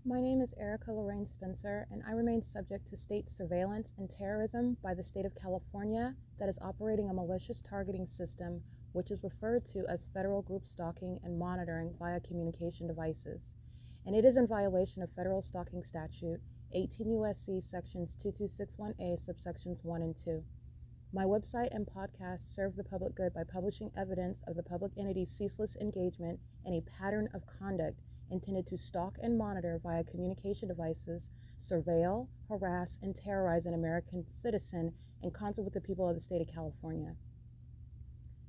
My name is Erica Lorraine Spencer, and I remain subject to state surveillance and terrorism by the state of California that is operating a malicious targeting system which is referred to as federal group stalking and monitoring via communication devices. And it is in violation of federal stalking statute 18 U.S.C. sections 2261A subsections 1 and 2. My website and podcast serve the public good by publishing evidence of the public entity's ceaseless engagement in a pattern of conduct intended to stalk and monitor via communication devices, surveil, harass, and terrorize an American citizen in concert with the people of the state of California.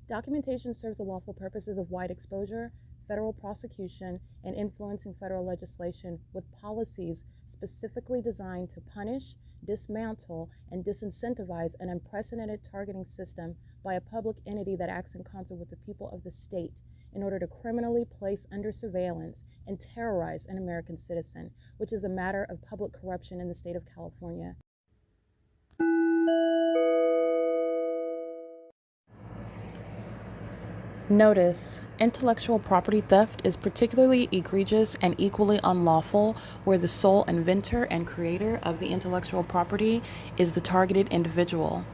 Documentation serves the lawful purposes of wide exposure, federal prosecution, and influencing federal legislation with policies specifically designed to punish, dismantle, and disincentivize an unprecedented targeting system by a public entity that acts in concert with the people of the state in order to criminally place under surveillance and terrorize an American citizen, which is a matter of public corruption in the state of California. Notice: intellectual property theft is particularly egregious and equally unlawful where the sole inventor and creator of the intellectual property is the targeted individual.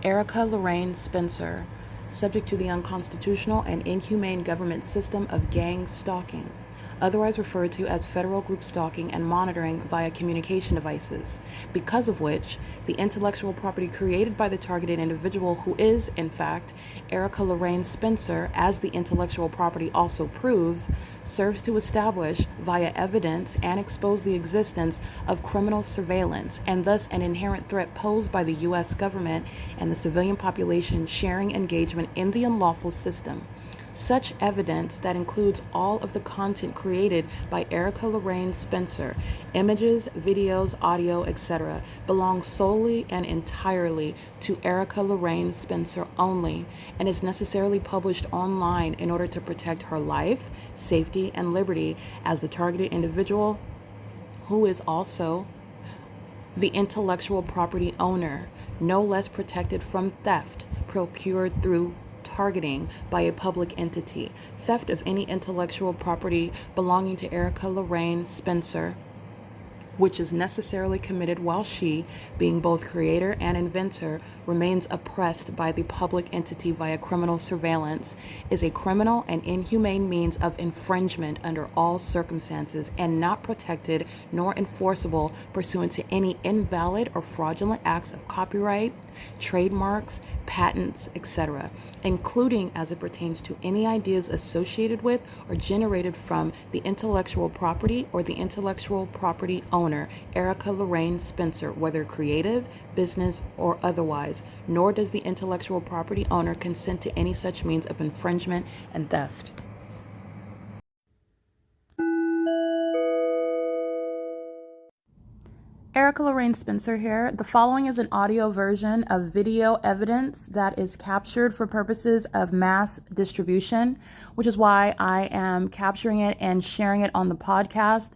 Erica Lorraine Spencer, subject to the unconstitutional and inhumane government system of gang stalking, otherwise referred to as federal group stalking and monitoring via communication devices, because of which the intellectual property created by the targeted individual, who is, in fact, Erica Lorraine Spencer, as the intellectual property also proves, serves to establish via evidence and expose the existence of criminal surveillance and thus an inherent threat posed by the U.S. government and the civilian population sharing engagement in the unlawful system. Such evidence, that includes all of the content created by Erica Lorraine Spencer, images, videos, audio, etc., belongs solely and entirely to Erica Lorraine Spencer only and is necessarily published online in order to protect her life, safety, and liberty as the targeted individual, who is also the intellectual property owner, no less protected from theft procured through targeting by a public entity. Theft of any intellectual property belonging to Erica Lorraine Spencer, which is necessarily committed while she, being both creator and inventor, remains oppressed by the public entity via criminal surveillance, is a criminal and inhumane means of infringement under all circumstances and not protected nor enforceable pursuant to any invalid or fraudulent acts of copyright, trademarks, patents, etc., including as it pertains to any ideas associated with or generated from the intellectual property or the intellectual property owner, Erica Lorraine Spencer, whether creative, business, or otherwise, nor does the intellectual property owner consent to any such means of infringement and theft. Erica Lorraine Spencer here. The following is an audio version of video evidence that is captured for purposes of mass distribution, which is why I am capturing it and sharing it on the podcast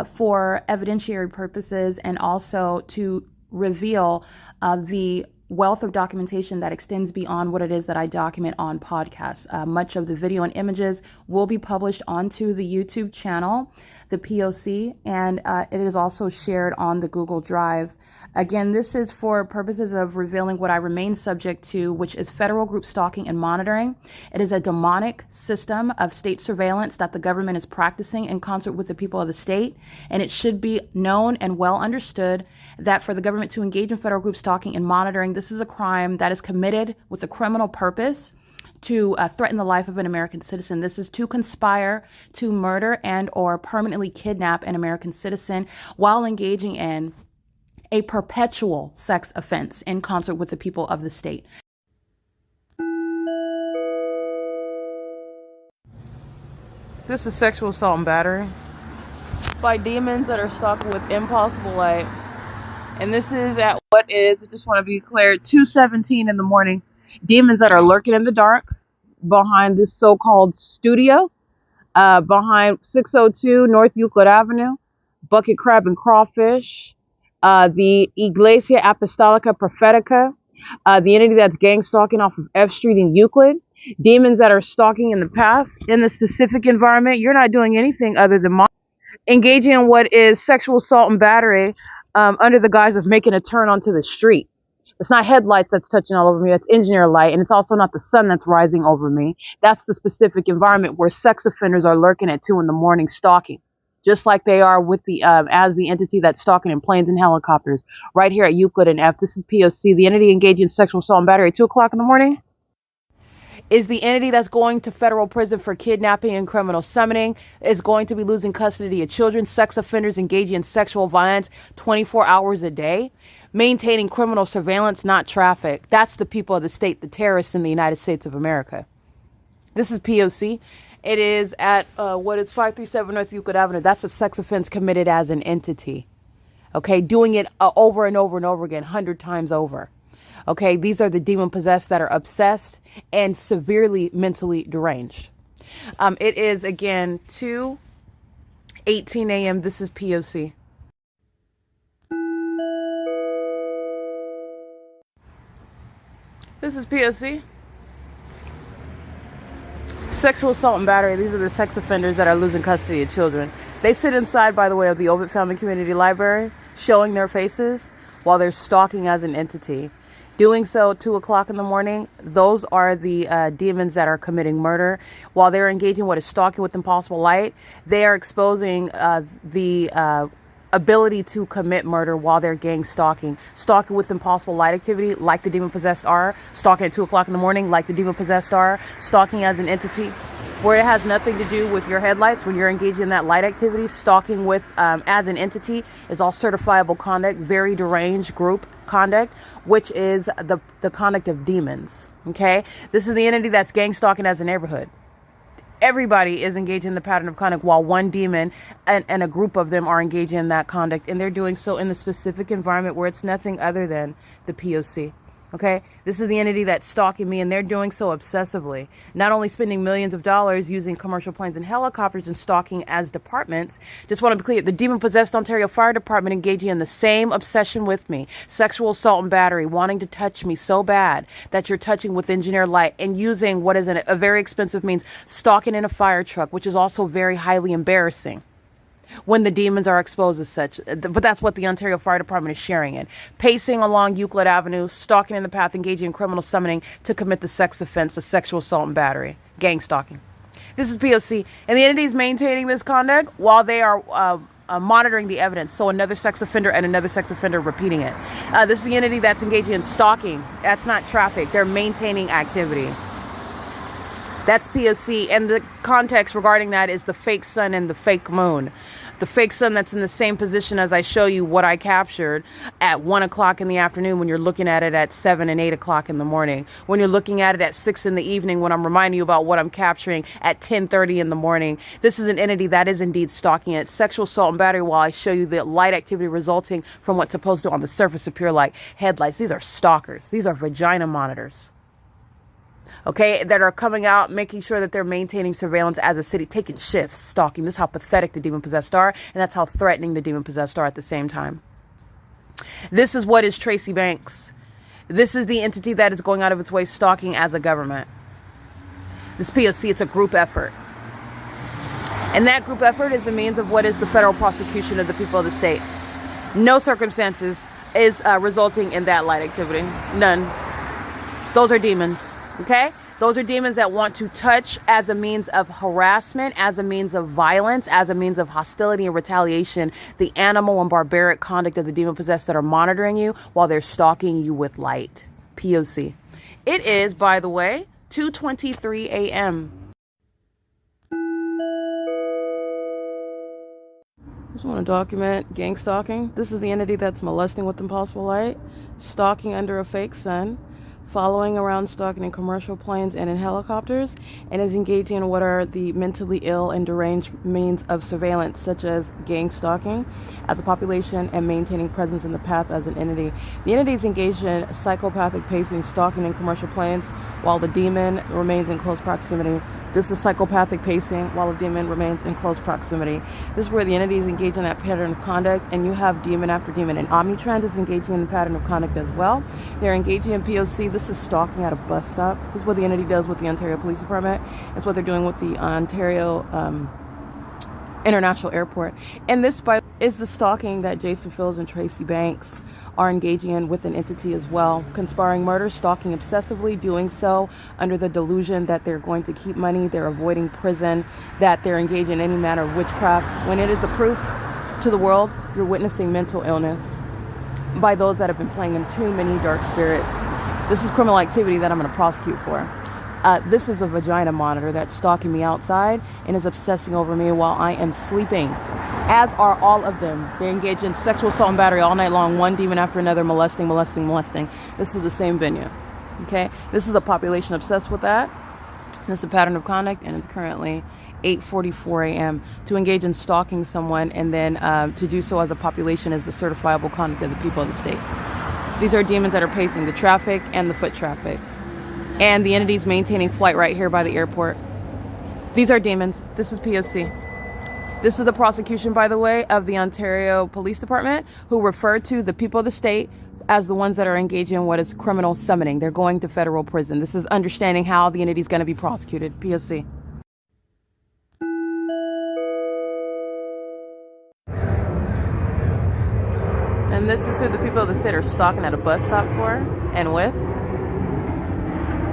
for evidentiary purposes and also to reveal the wealth of documentation that extends beyond what it is that I document on podcasts. Much of the video and images will be published onto the YouTube channel, the P.O.C, and it is also shared on the Google Drive. Again, this is for purposes of revealing what I remain subject to, which is federal group stalking and monitoring. It is a demonic system of state surveillance that the government is practicing in concert with the people of the state, and it should be known and well understood that for the government to engage in federal group stalking and monitoring, this is a crime that is committed with a criminal purpose to threaten the life of an American citizen. This is to conspire to murder and or permanently kidnap an American citizen while engaging in a perpetual sex offense in concert with the people of the state. This is sexual assault and battery by demons that are stalking with impossible light. And this is at what is, I just want to be clear, 2:17 in the morning. Demons that are lurking in the dark behind this so-called studio, behind 602 North Euclid Avenue, Bucket Crab and Crawfish, the Iglesia Apostolica Prophetica, the entity that's gang stalking off of F Street in Euclid, demons that are stalking in the path in the specific environment. You're not doing anything other than engaging in what is sexual assault and battery under the guise of making a turn onto the street. It's not headlights that's touching all over me. That's engineer light. And it's also not the sun that's rising over me. That's the specific environment where sex offenders are lurking at 2 a.m. stalking, just like they are with the as the entity that's stalking in planes and helicopters right here at Euclid and F. This is P.O.C. The entity engaging in sexual assault and battery at 2 o'clock in the morning is the entity that's going to federal prison for kidnapping and criminal summoning, is going to be losing custody of children, sex offenders engaging in sexual violence 24 hours a day, maintaining criminal surveillance, not traffic. That's the people of the state, the terrorists in the United States of America. This is P.O.C. It is at what is 537 North Euclid Avenue. That's a sex offense committed as an entity. Okay, doing it over and over and over again, 100 times over. Okay, these are the demon possessed that are obsessed and severely mentally deranged. It is again 2:18 a.m. This is P.O.C. This is P.O.C. Sexual assault and battery. These are the sex offenders that are losing custody of children. They sit inside, by the way, of the OVITT Family Community Library, showing their faces while they're stalking as an entity. Doing so 2 o'clock in the morning, those are the demons that are committing murder. While they're engaging what is stalking with impossible light, they are exposing the ability to commit murder while they're gang stalking. Stalking with impossible light activity, like the demon possessed are. Stalking at 2 o'clock in the morning, like the demon possessed are. Stalking as an entity, where it has nothing to do with your headlights. When you're engaging in that light activity, stalking with as an entity is all certifiable conduct, very deranged group conduct, which is the conduct of demons. Okay, this is the entity that's gang stalking as a neighborhood. Everybody is engaging in the pattern of conduct, while one demon and a group of them are engaging in that conduct, and they're doing so in the specific environment where it's nothing other than the P.O.C. Okay, this is the entity that's stalking me, and they're doing so obsessively. Not only spending millions of dollars using commercial planes and helicopters and stalking as departments. Just want to be clear, the demon-possessed Ontario Fire Department engaging in the same obsession with me. Sexual assault and battery, wanting to touch me so bad that you're touching with engineered light and using what is a very expensive means, stalking in a fire truck, which is also very highly embarrassing when the demons are exposed as such. But that's what the Ontario Fire Department is sharing in. Pacing along Euclid Avenue, stalking in the path, engaging in criminal summoning to commit the sex offense, the sexual assault and battery, gang stalking. This is P.O.C. And the entity is maintaining this conduct while they are monitoring the evidence. So another sex offender and another sex offender repeating it. This is the entity that's engaging in stalking. That's not traffic. They're maintaining activity. That's P.O.C. And the context regarding that is the fake sun and the fake moon. The fake sun that's in the same position as I show you what I captured at 1 o'clock in the afternoon when you're looking at it at 7 and 8 o'clock in the morning. When you're looking at it at 6 in the evening when I'm reminding you about what I'm capturing at 10:30 in the morning. This is an entity that is indeed stalking it. Sexual assault and battery while I show you the light activity resulting from what's supposed to on the surface appear like headlights. These are stalkers. These are vagina monitors. Okay, that are coming out, making sure that they're maintaining surveillance as a city, taking shifts, stalking. This is how pathetic the demon-possessed are, and that's how threatening the demon-possessed are at the same time. This is what is Tracy Banks. This is the entity that is going out of its way stalking as a government. This P.O.C., it's a group effort. And that group effort is the means of what is the federal prosecution of the people of the state. No circumstances is resulting in that light activity. None. Those are demons. Okay? Those are demons that want to touch as a means of harassment, as a means of violence, as a means of hostility and retaliation, the animal and barbaric conduct of the demon-possessed that are monitoring you while they're stalking you with light. P.O.C. It is, by the way, 2:23 a.m. Just want to document gang stalking. This is the entity that's molesting with impossible light, stalking under a fake sun, following around, stalking in commercial planes and in helicopters, and is engaging in what are the mentally ill and deranged means of surveillance, such as gang stalking as a population and maintaining presence in the path as an entity. The entity is engaged in psychopathic pacing, stalking in commercial planes while the demon remains in close proximity. This is psychopathic pacing while the demon remains in close proximity. This is where the entity is engaged in that pattern of conduct, and you have demon after demon. And Omnitrend is engaging in the pattern of conduct as well. They're engaging in P.O.C. This is stalking at a bus stop. This is what the entity does with the Ontario Police Department. It's what they're doing with the Ontario International Airport. And this is the stalking that Jason Fields and Tracy Banks are engaging in with an entity as well. Conspiring murder, stalking obsessively, doing so under the delusion that they're going to keep money, they're avoiding prison, that they're engaging in any manner of witchcraft. When it is a proof to the world, you're witnessing mental illness by those that have been playing in too many dark spirits. This is criminal activity that I'm going to prosecute for. This is a vagina monitor that's stalking me outside and is obsessing over me while I am sleeping, as are all of them. They engage in sexual assault and battery all night long, one demon after another, molesting. This is the same venue, okay? This is a population obsessed with that. It's a pattern of conduct, and it's currently 8:44 a.m. To engage in stalking someone and then to do so as a population is the certifiable conduct of the people of the state. These are demons that are pacing the traffic and the foot traffic. And the entities maintaining flight right here by the airport. These are demons. This is P.O.C. This is the prosecution, by the way, of the Ontario Police Department, who referred to the people of the state as the ones that are engaging in what is criminal summoning. They're going to federal prison. This is understanding how the entity is going to be prosecuted. P.O.C. And this is who the people of the state are stalking at a bus stop for and with,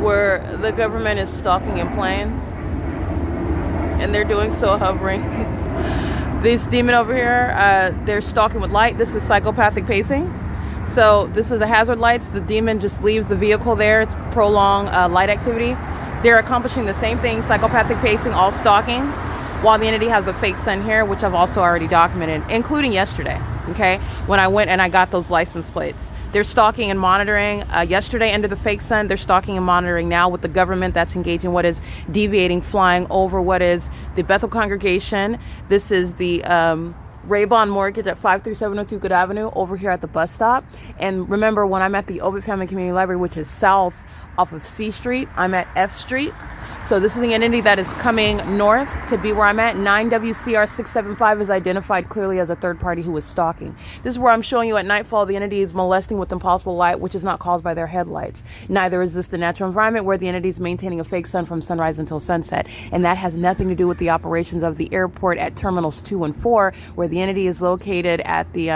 where the government is stalking in planes, and they're doing so hovering. This demon over here, they're stalking with light. This is psychopathic pacing. So this is the hazard lights. The demon just leaves the vehicle there. It's prolonged light activity. They're accomplishing the same thing, psychopathic pacing, all stalking, while the entity has a fake sun here, which I've also already documented, including yesterday, okay, when I went and I got those license plates. They're stalking and monitoring yesterday under the fake sun. They're stalking and monitoring now with the government that's engaging what is deviating, flying over what is the Bethel congregation. This is the RAYBON mortgage at 5370 Euclid Avenue over here at the bus stop. And remember, when I'm at the OVITT Family Community Library, which is south off of C Street, I'm at F Street. So this is the entity that is coming north to be where I'm at. 9WCR675 is identified clearly as a third party who is stalking. This is where I'm showing you at nightfall the entity is molesting with impossible light, which is not caused by their headlights. Neither is this the natural environment where the entity is maintaining a fake sun from sunrise until sunset. And that has nothing to do with the operations of the airport at Terminals 2 and 4, where the entity is located at the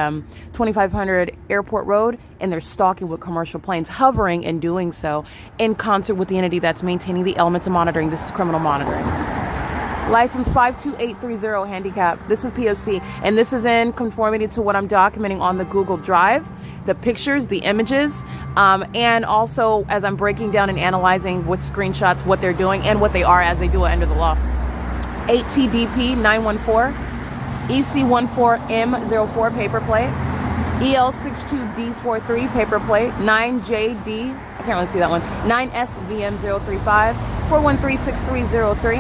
2500 Airport Road, and they're stalking with commercial planes, hovering and doing so in concert with the entity that's maintaining the elements of monitoring. This is criminal monitoring. License 52830 handicap. This is P.O.C. and this is in conformity to what I'm documenting on the Google Drive, the pictures, the images, and also as I'm breaking down and analyzing with screenshots what they're doing and what they are as they do it under the law. 8TDP 914, EC14M04 paper plate, EL62D43 paper plate, 9JD, I can't really see that one, 9SVM035, 4136303,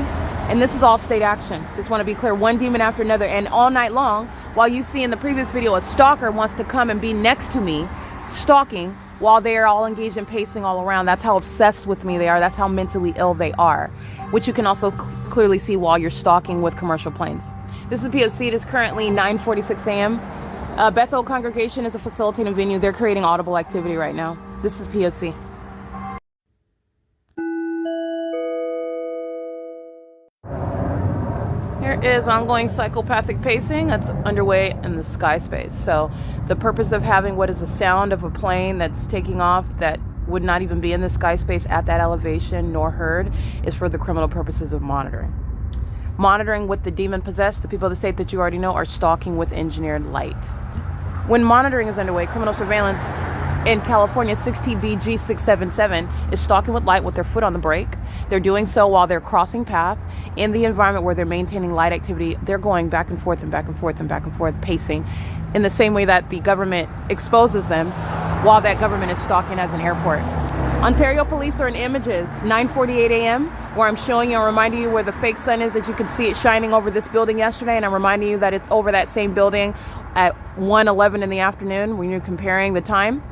and this is all state action. Just want to be clear, one demon after another, and all night long, while you see in the previous video a stalker wants to come and be next to me, stalking, while they are all engaged in pacing all around. That's how obsessed with me they are. That's how mentally ill they are, which you can also clearly see while you're stalking with commercial planes. This is P.O.C. It is currently 9:46 a.m. Bethel congregation is a facilitating venue. They're creating audible activity right now. This is P.O.C. Here is ongoing psychopathic pacing that's underway in the sky space. So the purpose of having what is the sound of a plane that's taking off that would not even be in the sky space at that elevation nor heard is for the criminal purposes of monitoring. Monitoring with the demon possessed, the people of the state that you already know are stalking with engineered light. When monitoring is underway, criminal surveillance in California 6TBG677 is stalking with light with their foot on the brake. They're doing so while they're crossing path in the environment where they're maintaining light activity. They're going back and forth and back and forth and back and forth, pacing in the same way that the government exposes them while that government is stalking as an airport. Ontario police are in images, 9:48 a.m., where I'm showing you and reminding you where the fake sun is, that you could see it shining over this building yesterday, and I'm reminding you that it's over that same building at 1:11 in the afternoon when you're comparing the time.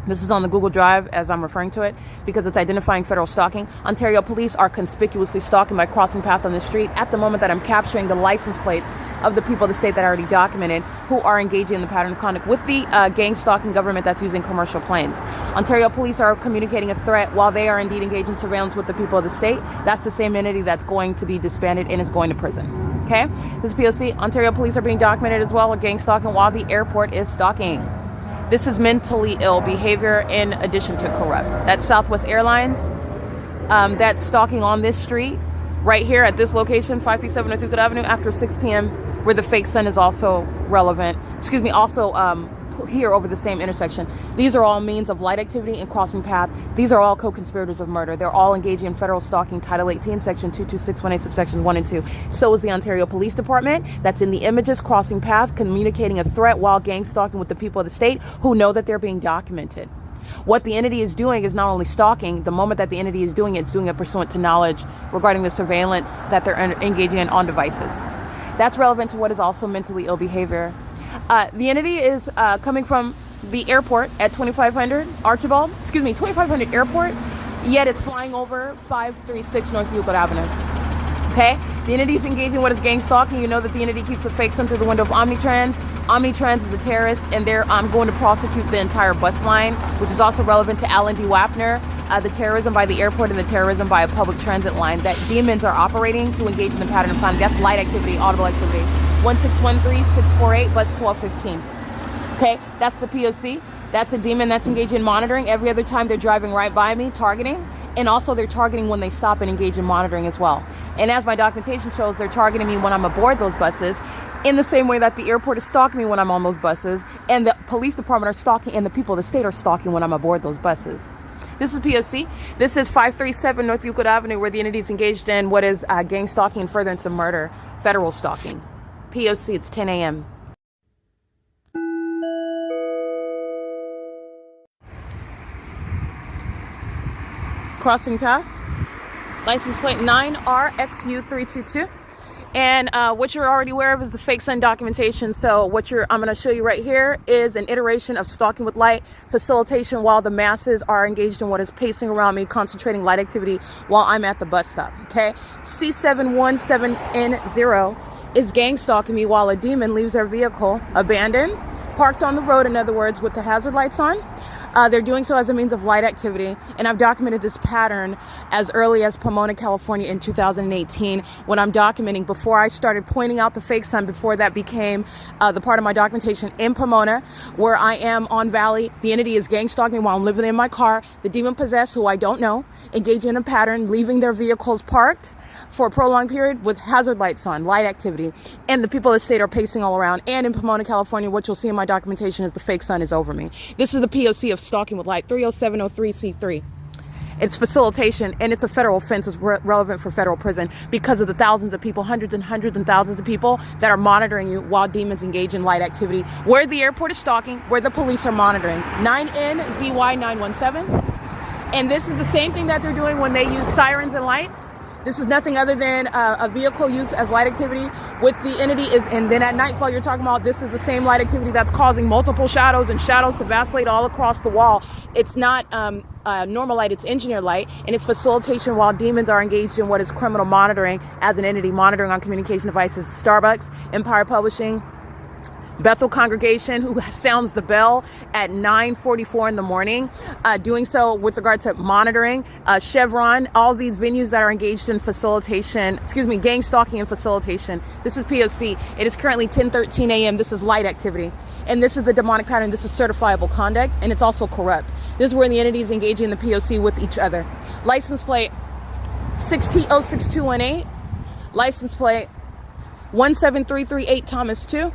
This is on the Google Drive as I'm referring to it because it's identifying federal stalking. Ontario police are conspicuously stalking by crossing path on the street at the moment that I'm capturing the license plates of the people of the state that I already documented who are engaging in the pattern of conduct with the gang stalking government that's using commercial planes. Ontario police are communicating a threat while they are indeed engaged in surveillance with the people of the state. That's the same entity that's going to be disbanded and is going to prison. Okay, this is P.O.C. Ontario police are being documented as well with gang stalking while the airport is stalking. This is mentally ill behavior in addition to corrupt. That's Southwest Airlines. That's stalking on this street right here at this location, 537 North Euclid Avenue, after 6 p.m., where the fake sun is also relevant. Excuse me, also here over the same intersection. These are all means of light activity and crossing path. These are all co-conspirators of murder. They're all engaging in federal stalking, Title 18, Section 22618, subsections 1 and 2. So is the Ontario Police Department. That's in the images, crossing path, communicating a threat while gang stalking with the people of the state who know that they're being documented. What the entity is doing is not only stalking. The moment that the entity is doing it, it's doing it pursuant to knowledge regarding the surveillance that they're engaging in on devices. That's relevant to what is also mentally ill behavior. The entity is coming from the airport at 2500 Archibald, 2500 airport, yet it's flying over 536 North Euclid Avenue. Okay? The entity is engaging in what is gang stalking. You know that the entity keeps a fake sun through the window of Omnitrans. Omnitrans is a terrorist, and they're going to prosecute the entire bus line, which is also relevant to Alan D. WAPNER, the terrorism by the airport and the terrorism by a public transit line that demons are operating to engage in the pattern of crime. That's light activity, audible activity. 1613648, bus 1215. Okay, that's the P.O.C. That's a demon that's engaged in monitoring. Every other time they're driving right by me, targeting. And also they're targeting when they stop and engage in monitoring as well. And as my documentation shows, they're targeting me when I'm aboard those buses in the same way that the airport is stalking me when I'm on those buses, and the police department are stalking, and the people of the state are stalking when I'm aboard those buses. This is P.O.C. This is 537 North Euclid Avenue, where the entity is engaged in what is gang stalking and furtherance of murder, federal stalking. P.O.C. It's 10 a.m. Crossing path. License plate 9RXU322. And what you're already aware of is the fake sun documentation. So I'm going to show you right here is an iteration of stalking with light facilitation while the masses are engaged in what is pacing around me, concentrating light activity while I'm at the bus stop. Okay, C717N0 is gang stalking me while a demon leaves their vehicle abandoned, parked on the road, in other words, with the hazard lights on. They're doing so as a means of light activity, and I've documented this pattern as early as Pomona, California in 2018 when I'm documenting, before I started pointing out the fake sun, before that became the part of my documentation in Pomona, where I am on Valley. The entity is gang stalking me while I'm living in my car. The demon possessed, who I don't know, engage in a pattern, leaving their vehicles parked for a prolonged period with hazard lights on, light activity, and the people of the state are pacing all around. And in Pomona, California, what you'll see in my documentation is the fake sun is over me. This is the P.O.C. of stalking with light, 30703C3. It's facilitation, and it's a federal offense. It's relevant for federal prison because of the thousands of people, hundreds and hundreds and thousands of people that are monitoring you while demons engage in light activity, where the airport is stalking, where the police are monitoring. 9NZY917. And this is the same thing that they're doing when they use sirens and lights. This is nothing other than a vehicle used as light activity with the entity and then at nightfall you're talking about, this is the same light activity that's causing multiple shadows and shadows to vacillate all across the wall. It's not normal light, it's engineered light, and it's facilitation while demons are engaged in what is criminal monitoring as an entity, monitoring on communication devices. Starbucks, Empire Publishing, Bethel congregation, who sounds the bell at 9:44 in the morning, doing so with regard to monitoring, CHEVRON, all these venues that are engaged in facilitation, gang stalking and facilitation. This is P.O.C. It is currently 10:13 a.m. This is light activity. And this is the demonic pattern. This is certifiable conduct, and it's also corrupt. This is where the entities engaging in the P.O.C. with each other. License plate 6T06218. License plate 17338 Thomas 2.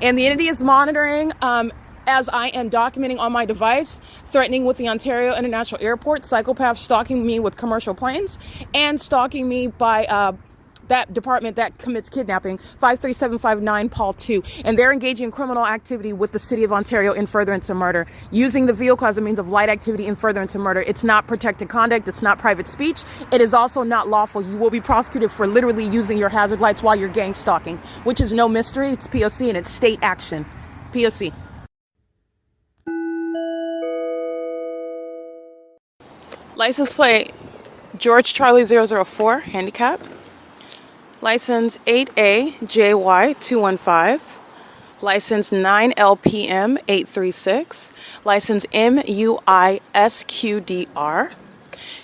And the entity is monitoring as I am documenting on my device, threatening with the Ontario International Airport, psychopaths stalking me with commercial planes, and stalking me by that department that commits kidnapping, 53759 Paul 2. And they're engaging in criminal activity with the city of Ontario in furtherance of murder, using the vehicle as a means of light activity in furtherance of murder. It's not protected conduct. It's not private speech. It is also not lawful. You will be prosecuted for literally using your hazard lights while you're gang stalking, which is no mystery. It's P.O.C. and it's state action. P.O.C. License plate George Charlie 004, handicap. License 8AJY215. License 9LPM836. License MUISQDR.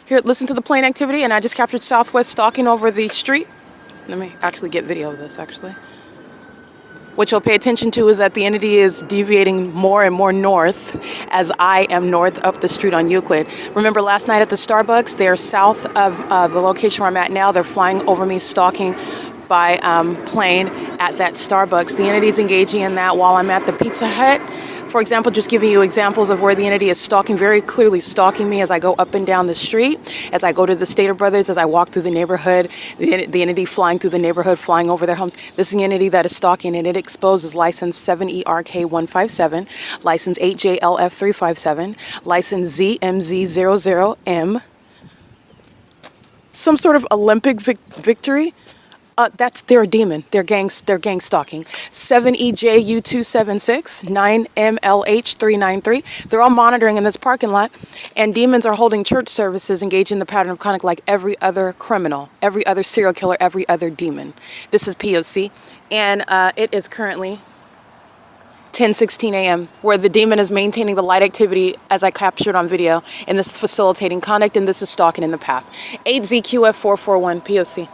Here, listen to the plane activity, and I just captured Southwest stalking over the street. Let me actually get video of this, actually. What you'll pay attention to is that the entity is deviating more and more north as I am north up the street on Euclid. Remember last night at the Starbucks, they're south of the location where I'm at now. They're flying over me, stalking by plane at that Starbucks. The entity is engaging in that while I'm at the Pizza Hut. For example, just giving you examples of where the entity is stalking, very clearly stalking me as I go up and down the street, as I go to the Stater Brothers, as I walk through the neighborhood, the entity flying through the neighborhood, flying over their homes. This is the entity that is stalking, and it exposes license 7ERK157, license 8JLF357, license ZMZ00M, some sort of Olympic victory. They're a demon. They're gang stalking. 7EJU276, 9MLH393. They're all monitoring in this parking lot, and demons are holding church services, engaging in the pattern of conduct like every other criminal, every other serial killer, every other demon. This is P.O.C. and it is currently 10:16 a.m. where the demon is maintaining the light activity as I captured on video, and this is facilitating conduct, and this is stalking in the path. 8ZQF441 P.O.C.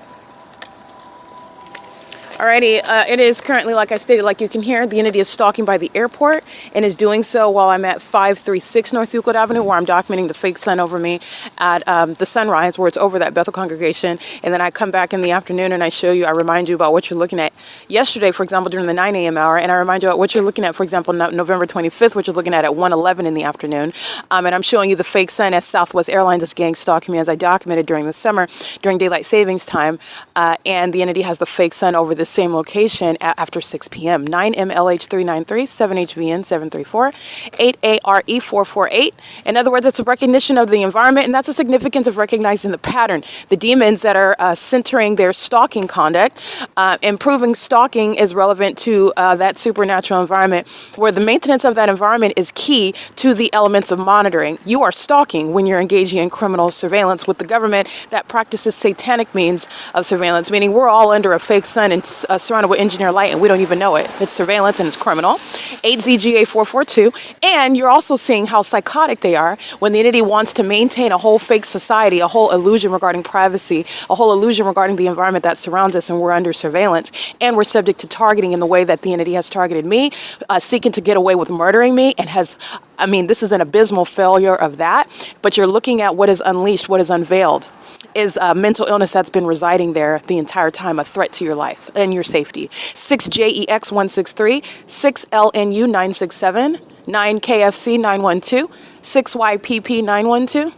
Alrighty, it is currently, like I stated, like you can hear, the entity is stalking by the airport and is doing so while I'm at 536 North Euclid Avenue, where I'm documenting the fake sun over me at the sunrise, where it's over that Bethel congregation. And then I come back in the afternoon and I show you, I remind you about what you're looking at yesterday, for example, during the 9 a.m. hour. And I remind you about what you're looking at, for example, November 25th, what you're looking at 1:11 in the afternoon. And I'm showing you the fake sun as Southwest Airlines is gang stalking me, as I documented during the summer, during daylight savings time. And the entity has the fake sun over the same location after 6 p.m. 9MLH393, 7HVN734, 8ARE448. In other words, it's a recognition of the environment, and that's the significance of recognizing the pattern. The demons that are centering their stalking conduct, improving stalking is relevant to that supernatural environment, where the maintenance of that environment is key to the elements of monitoring. You are stalking when you're engaging in criminal surveillance with the government that practices satanic means of surveillance, meaning we're all under a fake sun and surrounded with engineer light, and we don't even know it. It's surveillance and it's criminal. 8ZGA442. And you're also seeing how psychotic they are when the entity wants to maintain a whole fake society, a whole illusion regarding privacy, a whole illusion regarding the environment that surrounds us, and we're under surveillance, and we're subject to targeting in the way that the entity has targeted me, seeking to get away with murdering me, and has, I mean, this is an abysmal failure of that. But you're looking at what is unleashed, what is unveiled, is a mental illness that's been residing there the entire time, a threat to your life and your safety. 6JEX163, 6LNU967, 9KFC912, 6YPP912.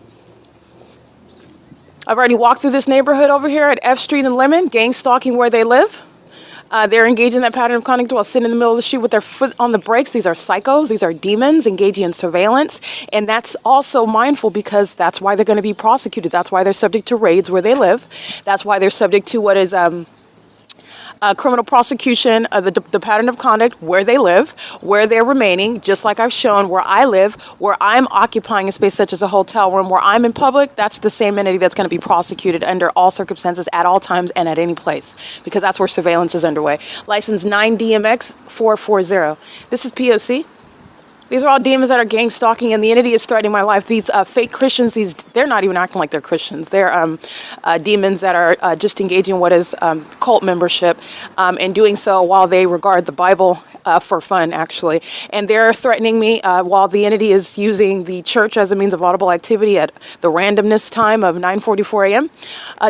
I've already walked through this neighborhood over here at F Street and Lemon, gang stalking where they live. They're engaging in that pattern of conduct while sitting in the middle of the street with their foot on the brakes. These are psychos. These are demons engaging in surveillance. And that's also mindful, because that's why they're going to be prosecuted. That's why they're subject to raids where they live. That's why they're subject to what is criminal prosecution, the pattern of conduct where they live, where they're remaining, just like I've shown where I live, where I'm occupying a space such as a hotel room, where I'm in public. That's the same entity that's going to be prosecuted under all circumstances, at all times, and at any place, because that's where surveillance is underway. License 9DMX440. This is P.O.C. These are all demons that are gang stalking, and the entity is threatening my life. These fake Christians, they're not even acting like they're Christians. They're demons that are just engaging in what is cult membership, and doing so while they regard the Bible for fun, actually. And they're threatening me while the entity is using the church as a means of audible activity at the randomness time of 9:44 a.m.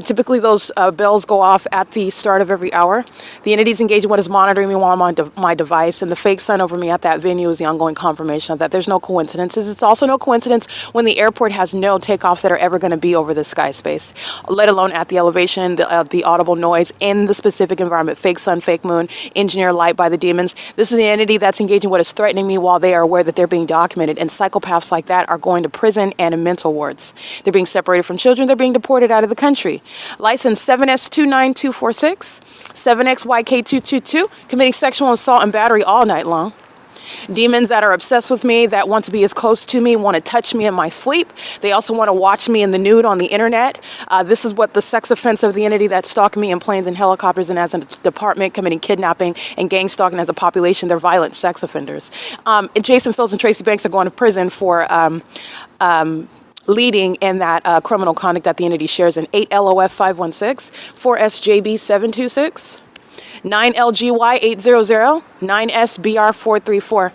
Typically, those bells go off at the start of every hour. The entity is engaging in what is monitoring me while I'm on my device, and the fake sun over me at that venue is the ongoing confirmation of that. There's no coincidences. It's also no coincidence when the airport has no takeoffs that are ever going to be over the sky space, let alone at the elevation, the audible noise in the specific environment. Fake sun, fake moon, engineer light by the demons. This is the entity that's engaging what is threatening me while they are aware that they're being documented. And psychopaths like that are going to prison and in mental wards. They're being separated from children. They're being deported out of the country. License 7S29246, 7XYK222, committing sexual assault and battery all night long. Demons that are obsessed with me, that want to be as close to me, want to touch me in my sleep. They also want to watch me in the nude on the internet. This is what the sex offense of the entity that's stalking me in planes and helicopters and as a department, committing kidnapping and gang stalking as a population. They're violent sex offenders. Jason Fields and Tracy Banks are going to prison for leading in that criminal conduct that the entity shares in 8 LOF 516, 4 SJB 726, 9 LGY 800, 9 SBR 434.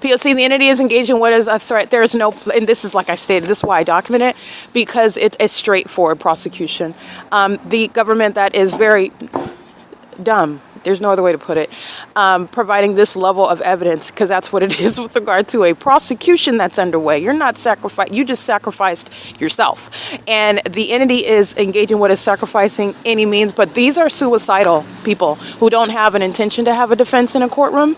P.O.C. the entity is engaged in what is a threat. There is no, and this is like I stated, this is why I document it, because it's a straightforward prosecution. The government that is very dumb, there's no other way to put it, providing this level of evidence, because that's what it is with regard to a prosecution that's underway. You're not sacrificed, you just sacrificed yourself. And the entity is engaging what is sacrificing any means, but these are suicidal people who don't have an intention to have a defense in a courtroom.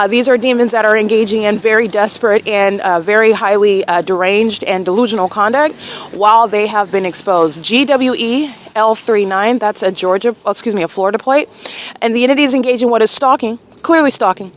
These are demons that are engaging in very desperate and very highly deranged and delusional conduct while they have been exposed. GWE L39, that's a Florida plate. And the entity is engaged in what is stalking, clearly stalking,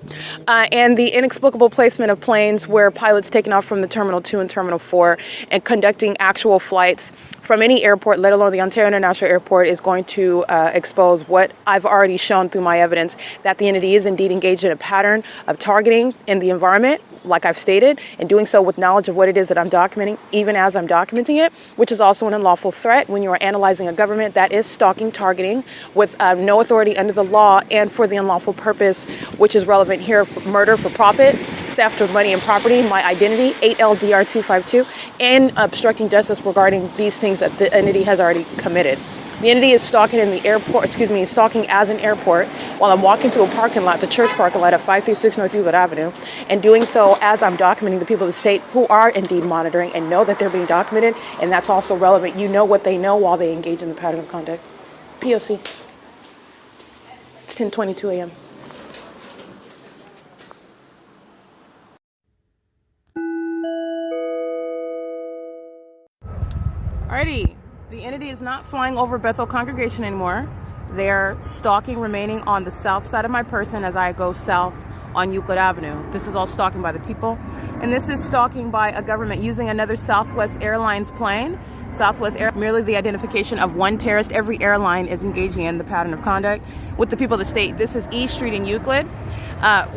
and the inexplicable placement of planes where pilots taking off from the Terminal 2 and Terminal 4 and conducting actual flights from any airport, let alone the Ontario International Airport, is going to expose what I've already shown through my evidence, that the entity is indeed engaged in a pattern of targeting in the environment, like I've stated, and doing so with knowledge of what it is that I'm documenting, even as I'm documenting it, which is also an unlawful threat when you are analyzing a government that is stalking, targeting with no authority under the law and for the unlawful purpose, which is relevant here, for murder for profit, theft of money and property, my identity, 8LDR 252, and obstructing justice regarding these things that the entity has already committed. The entity is stalking in the airport, stalking as an airport while I'm walking through a parking lot, the church parking lot at 536 North Euclid Avenue, and doing so as I'm documenting the people of the state who are indeed monitoring and know that they're being documented, and that's also relevant. You know what they know while they engage in the pattern of conduct. P.O.C. It's 10:22 a.m. Alrighty. The entity is not flying over Bethel Congregation anymore. They're stalking, remaining on the south side of my person as I go south on Euclid Avenue. This is all stalking by the people. And this is stalking by a government using another Southwest Airlines plane. Southwest Air, merely the identification of one terrorist. Every airline is engaging in the pattern of conduct with the people of the state. This is E Street in Euclid.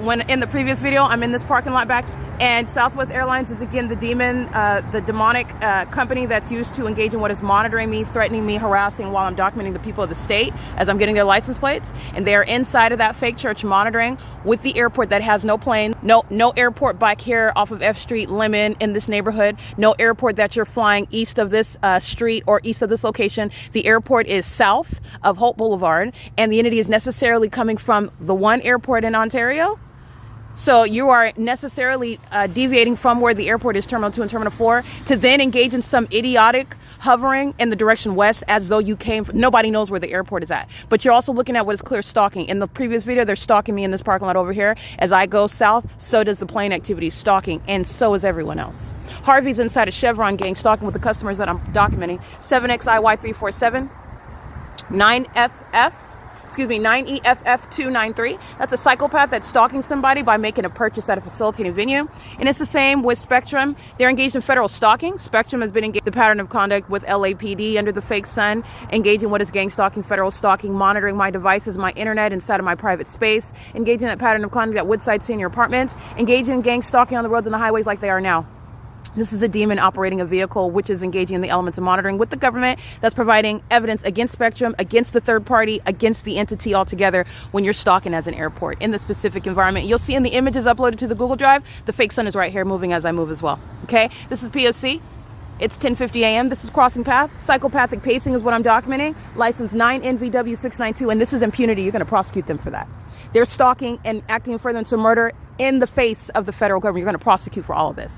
When in the previous video, I'm in this parking lot back, and Southwest Airlines is again the demon, the demonic company that's used to engage in what is monitoring me, threatening me, harassing while I'm documenting the people of the state as I'm getting their license plates. And they are inside of that fake church monitoring with the airport that has no plane, no airport back here off of F Street, Lemon in this neighborhood, no airport that you're flying east of this street or east of this location. The airport is south of Holt Boulevard, and the entity is necessarily coming from the one airport in Ontario. So you are necessarily deviating from where the airport is, Terminal 2 and Terminal 4, to then engage in some idiotic hovering in the direction west as though you came from, nobody knows where the airport is at. But you're also looking at what is clear stalking. In the previous video, they're stalking me in this parking lot over here. As I go south, so does the plane activity stalking, and so is everyone else. Harvey's inside a Chevron gang stalking with the customers that I'm documenting. 7XIY347, 9EFF293. That's a psychopath that's stalking somebody by making a purchase at a facilitating venue. And it's the same with Spectrum. They're engaged in federal stalking. Spectrum has been engaged in the pattern of conduct with LAPD under the fake sun, engaging what is gang stalking, federal stalking, monitoring my devices, my internet inside of my private space, engaging in that pattern of conduct at Woodside Senior Apartments, engaging in gang stalking on the roads and the highways like they are now. This is a demon operating a vehicle which is engaging in the elements of monitoring with the government that's providing evidence against Spectrum, against the third party, against the entity altogether when you're stalking as an airport in the specific environment. You'll see in the images uploaded to the Google Drive, the fake sun is right here moving as I move as well. Okay, this is P.O.C. It's 10:50 a.m. This is Crossing Path. Psychopathic pacing is what I'm documenting. License 9NVW692, and this is impunity. You're going to prosecute them for that. They're stalking and acting in furtherance of murder in the face of the federal government. You're going to prosecute for all of this.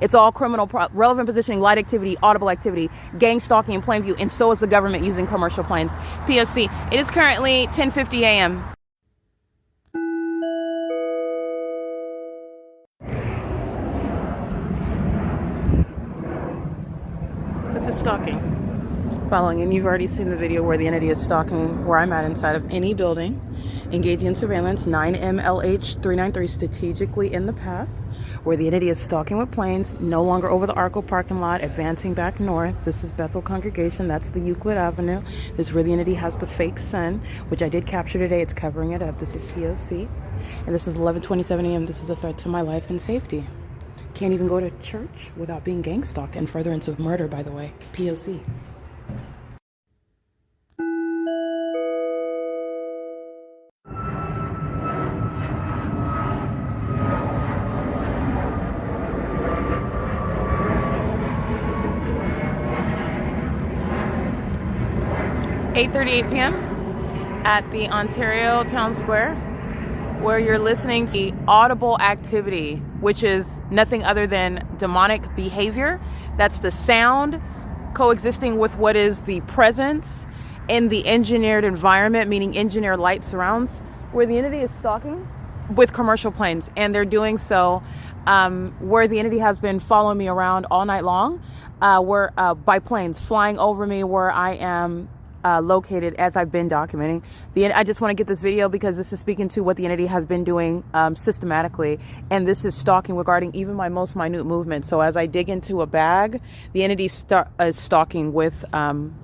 It's all criminal, relevant positioning, light activity, audible activity, gang stalking in plain view, and so is the government using commercial planes. P.O.C. It is currently 10:50 a.m. This is stalking. Following, and you've already seen the video where the entity is stalking where I'm at inside of any building, engaging in surveillance, 9MLH393 strategically in the path, where the entity is stalking with planes, no longer over the ARCO parking lot, advancing back north. This is Bethel Congregation. That's the Euclid Avenue. This is where the entity has the fake sun, which I did capture today. It's covering it up. This is P.O.C. And this is 11:27 a.m. This is a threat to my life and safety. Can't even go to church without being gang stalked and furtherance of murder, by the way. P.O.C. .38 p.m. at the Ontario Town Square, where you're listening to the audible activity, which is nothing other than demonic behavior. That's the sound coexisting with what is the presence in the engineered environment, meaning engineered light surrounds, where the entity is stalking with commercial planes. And they're doing so where the entity has been following me around all night long, by planes flying over me where I am located, as I've been documenting. I just want to get this video because this is speaking to what the entity has been doing systematically, and this is stalking regarding even my most minute movements. So as I dig into a bag, the entity is stalking with,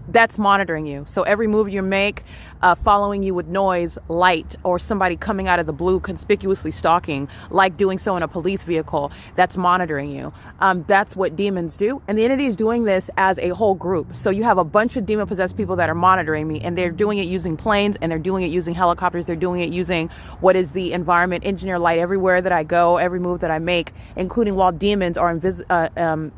that's monitoring you. So every move you make, following you with noise, light, or somebody coming out of the blue conspicuously stalking, like doing so in a police vehicle, that's monitoring you. That's what demons do. And the entity is doing this as a whole group. So you have a bunch of demon-possessed people that are monitoring me, and they're doing it using planes, and they're doing it using helicopters. They're doing it using what is the environment, engineer light everywhere that I go, every move that I make, including while demons are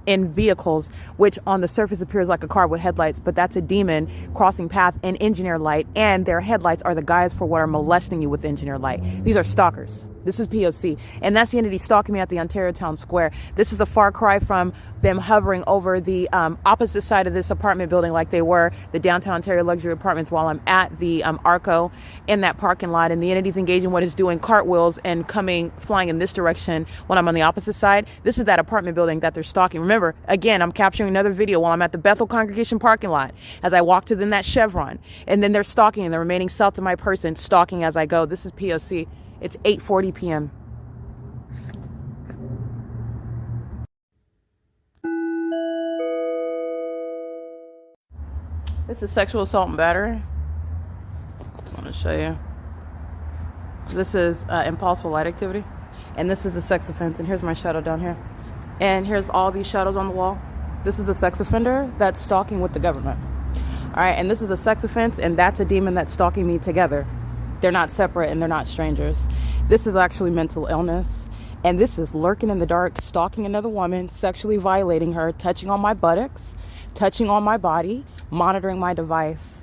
in vehicles, which on the surface appears like a car with headlights, but that's a demon crossing path in engineer light, and their headlights are the guise for what are molesting you with engineer light. These are stalkers. This is P.O.C. And that's the entity stalking me at the Ontario Town Square. This is a far cry from them hovering over the opposite side of this apartment building like they were, the downtown Ontario luxury apartments, while I'm at the ARCO in that parking lot. And the entity's engaging what is doing cartwheels and flying in this direction when I'm on the opposite side. This is that apartment building that they're stalking. Remember, again, I'm capturing another video while I'm at the Bethel congregation parking lot as I walk to then that Chevron. And then they're stalking, and they're remaining south of my person, stalking as I go. This is P.O.C. It's 8:40 p.m. This is sexual assault and battery. Just want to show you. This is impulsive light activity. And this is a sex offense. And here's my shadow down here. And here's all these shadows on the wall. This is a sex offender that's stalking with the government. All right, and this is a sex offense, and that's a demon that's stalking me together. They're not separate, and they're not strangers. This is actually mental illness, and this is lurking in the dark, stalking another woman, sexually violating her, touching on my buttocks, touching on my body, monitoring my device.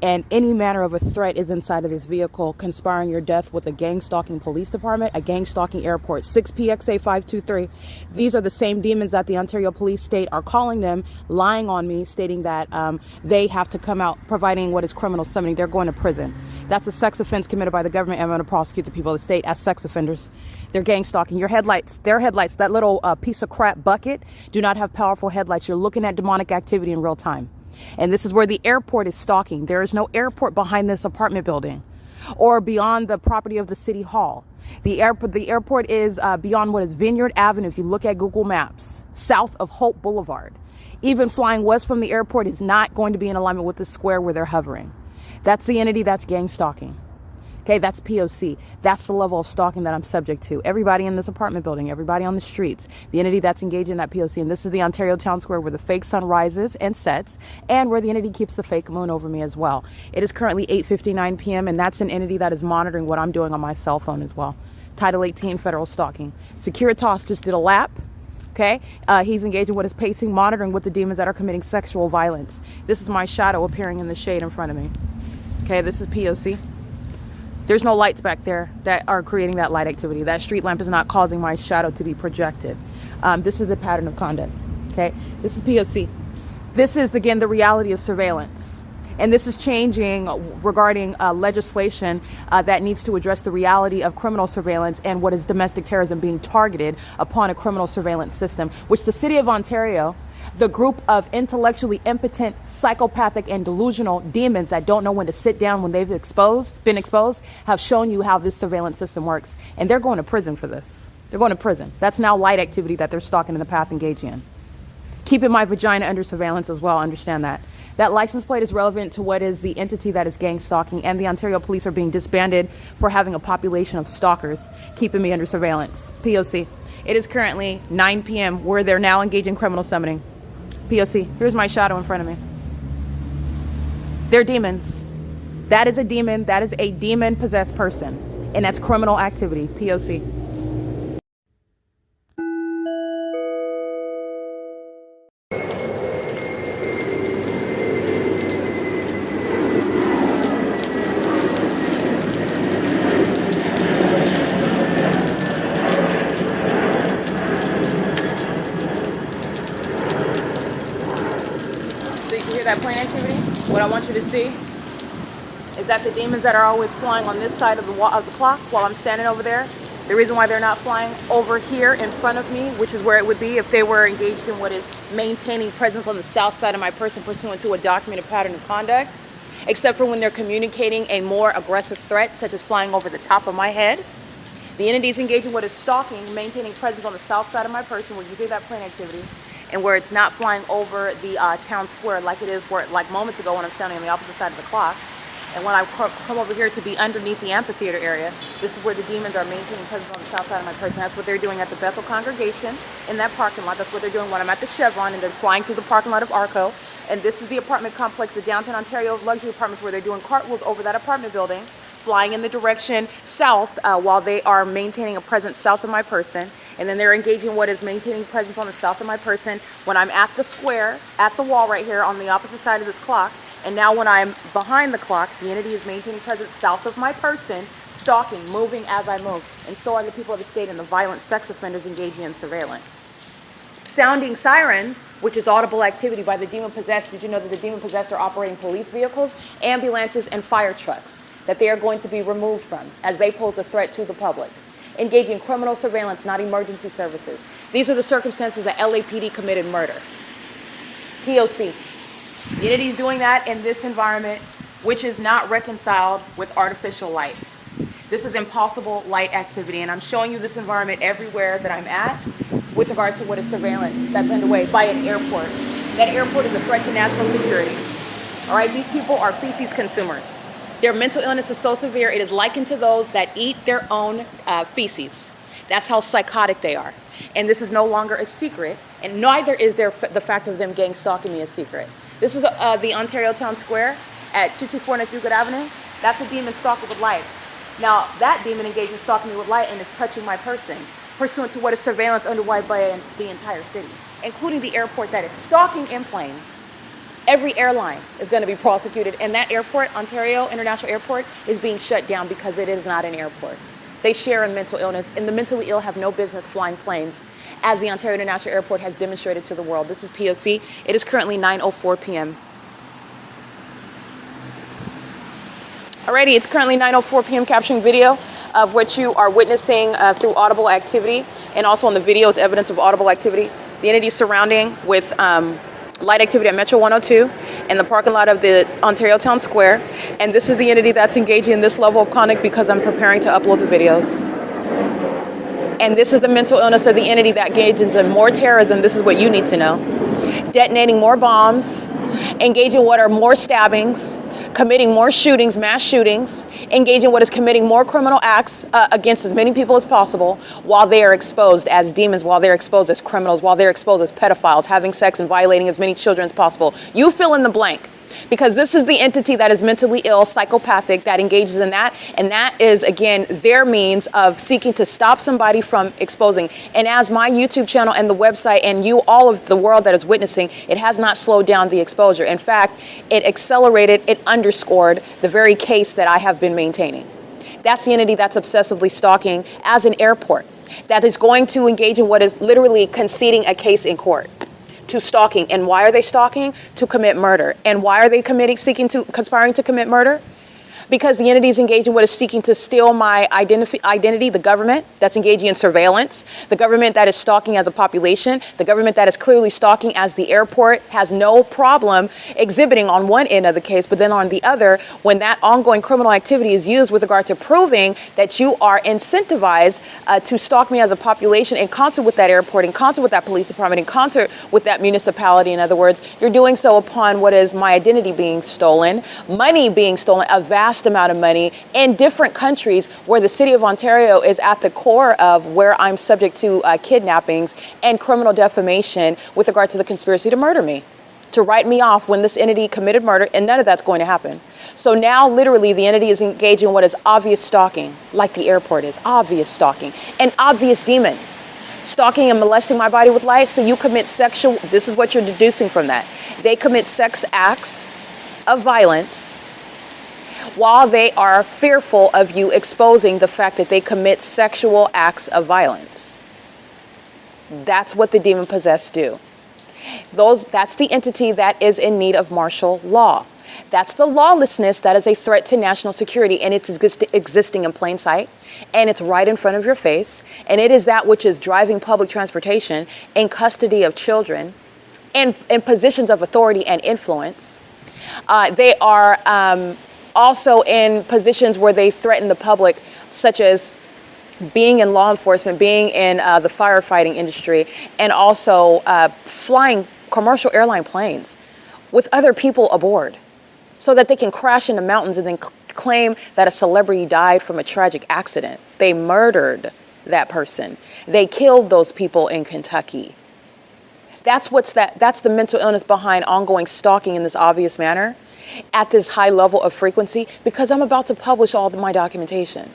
And any manner of a threat is inside of this vehicle, conspiring your death with a gang-stalking police department, a gang-stalking airport, 6PXA 523. These are the same demons that the Ontario Police State are calling them, lying on me, stating that they have to come out, providing what is criminal summoning. They're going to prison. That's a sex offense committed by the government, and I'm going to prosecute the people of the state as sex offenders. They're gang-stalking. Your headlights, their headlights, that little piece of crap bucket, do not have powerful headlights. You're looking at demonic activity in real time. And this is where the airport is stalking. There is no airport behind this apartment building or beyond the property of the city hall. The airport is beyond what is Vineyard Avenue. If you look at Google Maps, south of Hope Boulevard. Even flying west from the airport is not going to be in alignment with the square where they're hovering. That's the entity that's gang stalking. Okay, that's P.O.C. That's the level of stalking that I'm subject to. Everybody in this apartment building, everybody on the streets, the entity that's engaged in that P.O.C. And this is the Ontario Town Square where the fake sun rises and sets, and where the entity keeps the fake moon over me as well. It is currently 8:59 p.m. and that's an entity that is monitoring what I'm doing on my cell phone as well. Title 18, federal stalking. Securitas just did a lap. Okay, he's engaging with his pacing, monitoring with the demons that are committing sexual violence. This is my shadow appearing in the shade in front of me. Okay, this is P.O.C. There's no lights back there that are creating that light activity. That street lamp is not causing my shadow to be projected. This is the pattern of conduct. Okay, this is P.O.C. This is, again, the reality of surveillance. And this is changing regarding legislation that needs to address the reality of criminal surveillance and what is domestic terrorism being targeted upon a criminal surveillance system, which the city of Ontario, the group of intellectually impotent, psychopathic, and delusional demons that don't know when to sit down when they've been exposed, have shown you how this surveillance system works. And they're going to prison for this. They're going to prison. That's now light activity that they're stalking in the path engaging in. Keeping my vagina under surveillance as well, understand that. That license plate is relevant to what is the entity that is gang stalking, and the Ontario Police are being disbanded for having a population of stalkers keeping me under surveillance. P.O.C. It is currently 9 p.m. where they're now engaged in criminal summoning. P.O.C. Here's my shadow in front of me. They're demons. That is a demon. That is a demon-possessed person. And that's criminal activity. P.O.C. So you can hear that plane activity? What I want you to see is that the demons that are always flying on this side of the clock while I'm standing over there, the reason why they're not flying over here in front of me, which is where it would be if they were engaged in what is maintaining presence on the south side of my person pursuant to a documented pattern of conduct, except for when they're communicating a more aggressive threat, such as flying over the top of my head. The entities engaged in what is stalking, maintaining presence on the south side of my person, where you do that plane activity, and where it's not flying over the town square like it is like moments ago when I'm standing on the opposite side of the clock. And when I come over here to be underneath the amphitheater area, this is where the demons are maintaining presence on the south side of my person. That's what they're doing at the Bethel congregation in that parking lot. That's what they're doing when I'm at the Chevron, and they're flying through the parking lot of ARCO. And this is the apartment complex, the downtown Ontario luxury apartments, where they're doing cartwheels over that apartment building, flying in the direction south while they are maintaining a presence south of my person. And then they're engaging what is maintaining presence on the south of my person when I'm at the square, at the wall right here on the opposite side of this clock. And now when I'm behind the clock, the entity is maintaining presence south of my person, stalking, moving as I move. And so are the people of the state and the violent sex offenders engaging in surveillance. Sounding sirens, which is audible activity by the demon-possessed. Did you know that the demon-possessed are operating police vehicles, ambulances, and fire trucks that they are going to be removed from as they pose a threat to the public? Engaging criminal surveillance, not emergency services. These are the circumstances that LAPD committed murder. P.O.C. The entity is doing that in this environment, which is not reconciled with artificial light. This is impossible light activity, and I'm showing you this environment everywhere that I'm at with regard to what is surveillance that's underway by an airport. That airport is a threat to national security. All right, these people are feces consumers. Their mental illness is so severe, it is likened to those that eat their own feces. That's how psychotic they are. And this is no longer a secret, and neither is the fact of them gang stalking me a secret. This is the Ontario Town Square at 224 North Euclid Avenue. That's a demon stalker with light. Now, that demon engaged in stalking me with light and is touching my person, pursuant to what is surveillance underway by the entire city, including the airport that is stalking in planes. Every airline is going to be prosecuted, and that airport, Ontario International Airport, is being shut down because it is not an airport. They share in mental illness, and the mentally ill have no business flying planes, as the Ontario International Airport has demonstrated to the world. This is P.O.C. It is currently 9:04 p.m. Alrighty, it's currently 9:04 p.m. capturing video of what you are witnessing through audible activity, and also on the video it's evidence of audible activity. The entity surrounding with light activity at Metro 102 and the parking lot of the Ontario Town Square. And this is the entity that's engaging in this level of conduct because I'm preparing to upload the videos. And this is the mental illness of the entity that engages in more terrorism. This is what you need to know. Detonating more bombs, engaging in what are more stabbings, committing more shootings, mass shootings, engaging what is committing more criminal acts against as many people as possible while they are exposed as demons, while they're exposed as criminals, while they're exposed as pedophiles, having sex and violating as many children as possible. You fill in the blank. Because this is the entity that is mentally ill, psychopathic, that engages in that. And that is, again, their means of seeking to stop somebody from exposing. And as my YouTube channel and the website and you, all of the world that is witnessing, it has not slowed down the exposure. In fact, it accelerated, it underscored the very case that I have been maintaining. That's the entity that's obsessively stalking as an airport, that is going to engage in what is literally conceding a case in court. To stalking. And why are they stalking? To commit murder. And why are they conspiring to commit murder? because the entity is engaged in what is seeking to steal my identity, the government that's engaging in surveillance, the government that is stalking as a population, the government that is clearly stalking as the airport has no problem exhibiting on one end of the case, but then on the other, when that ongoing criminal activity is used with regard to proving that you are incentivized to stalk me as a population in concert with that airport, in concert with that police department, in concert with that municipality. In other words, you're doing so upon what is my identity being stolen, money being stolen, a vast amount of money in different countries where the city of Ontario is at the core of where I'm subject to kidnappings and criminal defamation with regard to the conspiracy to murder me, to write me off when this entity committed murder, and none of that's going to happen. So now literally the entity is engaging in what is obvious stalking, like the airport is, obvious stalking, and obvious demons. Stalking and molesting my body with light, so you commit sexual, this is what you're deducing from that. They commit sex acts of violence while they are fearful of you exposing the fact that they commit sexual acts of violence. That's what the demon-possessed do. That's the entity that is in need of martial law. That's the lawlessness that is a threat to national security, and it's existing in plain sight, and it's right in front of your face, and it is that which is driving public transportation in custody of children and in positions of authority and influence. They are also in positions where they threaten the public, such as being in law enforcement, being in the firefighting industry, and also flying commercial airline planes with other people aboard so that they can crash into mountains and then claim that a celebrity died from a tragic accident. They murdered that person. They killed those people in Kentucky. That's the mental illness behind ongoing stalking in this obvious manner at this high level of frequency, because I'm about to publish all of my documentation,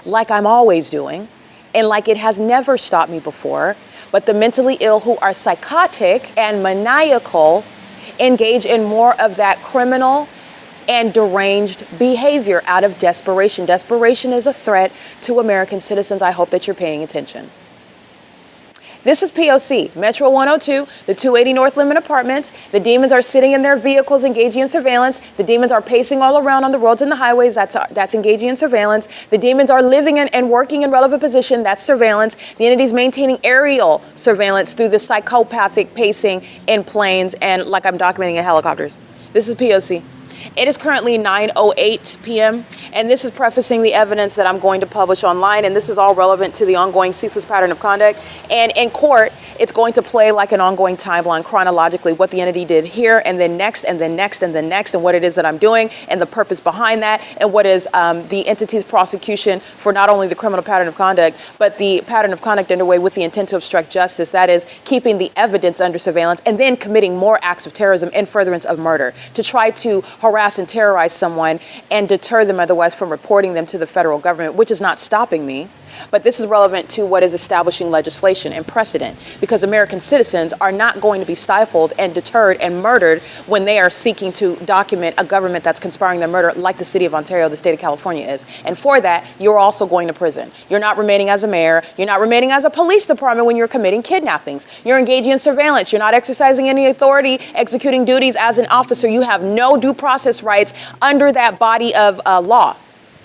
like I'm always doing, and like it has never stopped me before. But the mentally ill who are psychotic and maniacal engage in more of that criminal and deranged behavior out of desperation. Desperation is a threat to American citizens. I hope that you're paying attention. This is P.O.C, Metro 102, the 280 North Lemon Apartments. The demons are sitting in their vehicles engaging in surveillance. The demons are pacing all around on the roads and the highways. That's engaging in surveillance. The demons are living and working in relevant position. That's surveillance. The entity is maintaining aerial surveillance through the psychopathic pacing in planes and like I'm documenting in helicopters. This is P.O.C. It is currently 9:08 p.m. and this is prefacing the evidence that I'm going to publish online, and this is all relevant to the ongoing ceaseless pattern of conduct. And in court, it's going to play like an ongoing timeline chronologically, what the entity did here and then next and then next and then next, and what it is that I'm doing and the purpose behind that, and what is the entity's prosecution for not only the criminal pattern of conduct, but the pattern of conduct underway with the intent to obstruct justice, that is keeping the evidence under surveillance and then committing more acts of terrorism in furtherance of murder to try to harass and terrorize someone and deter them otherwise from reporting them to the federal government, which is not stopping me. But this is relevant to what is establishing legislation and precedent, because American citizens are not going to be stifled and deterred and murdered when they are seeking to document a government that's conspiring their murder, like the city of Ontario, the state of California is. And for that, you're also going to prison. You're not remaining as a mayor. You're not remaining as a police department when you're committing kidnappings. You're engaging in surveillance. You're not exercising any authority, executing duties as an officer. You have no due process rights under that body of law.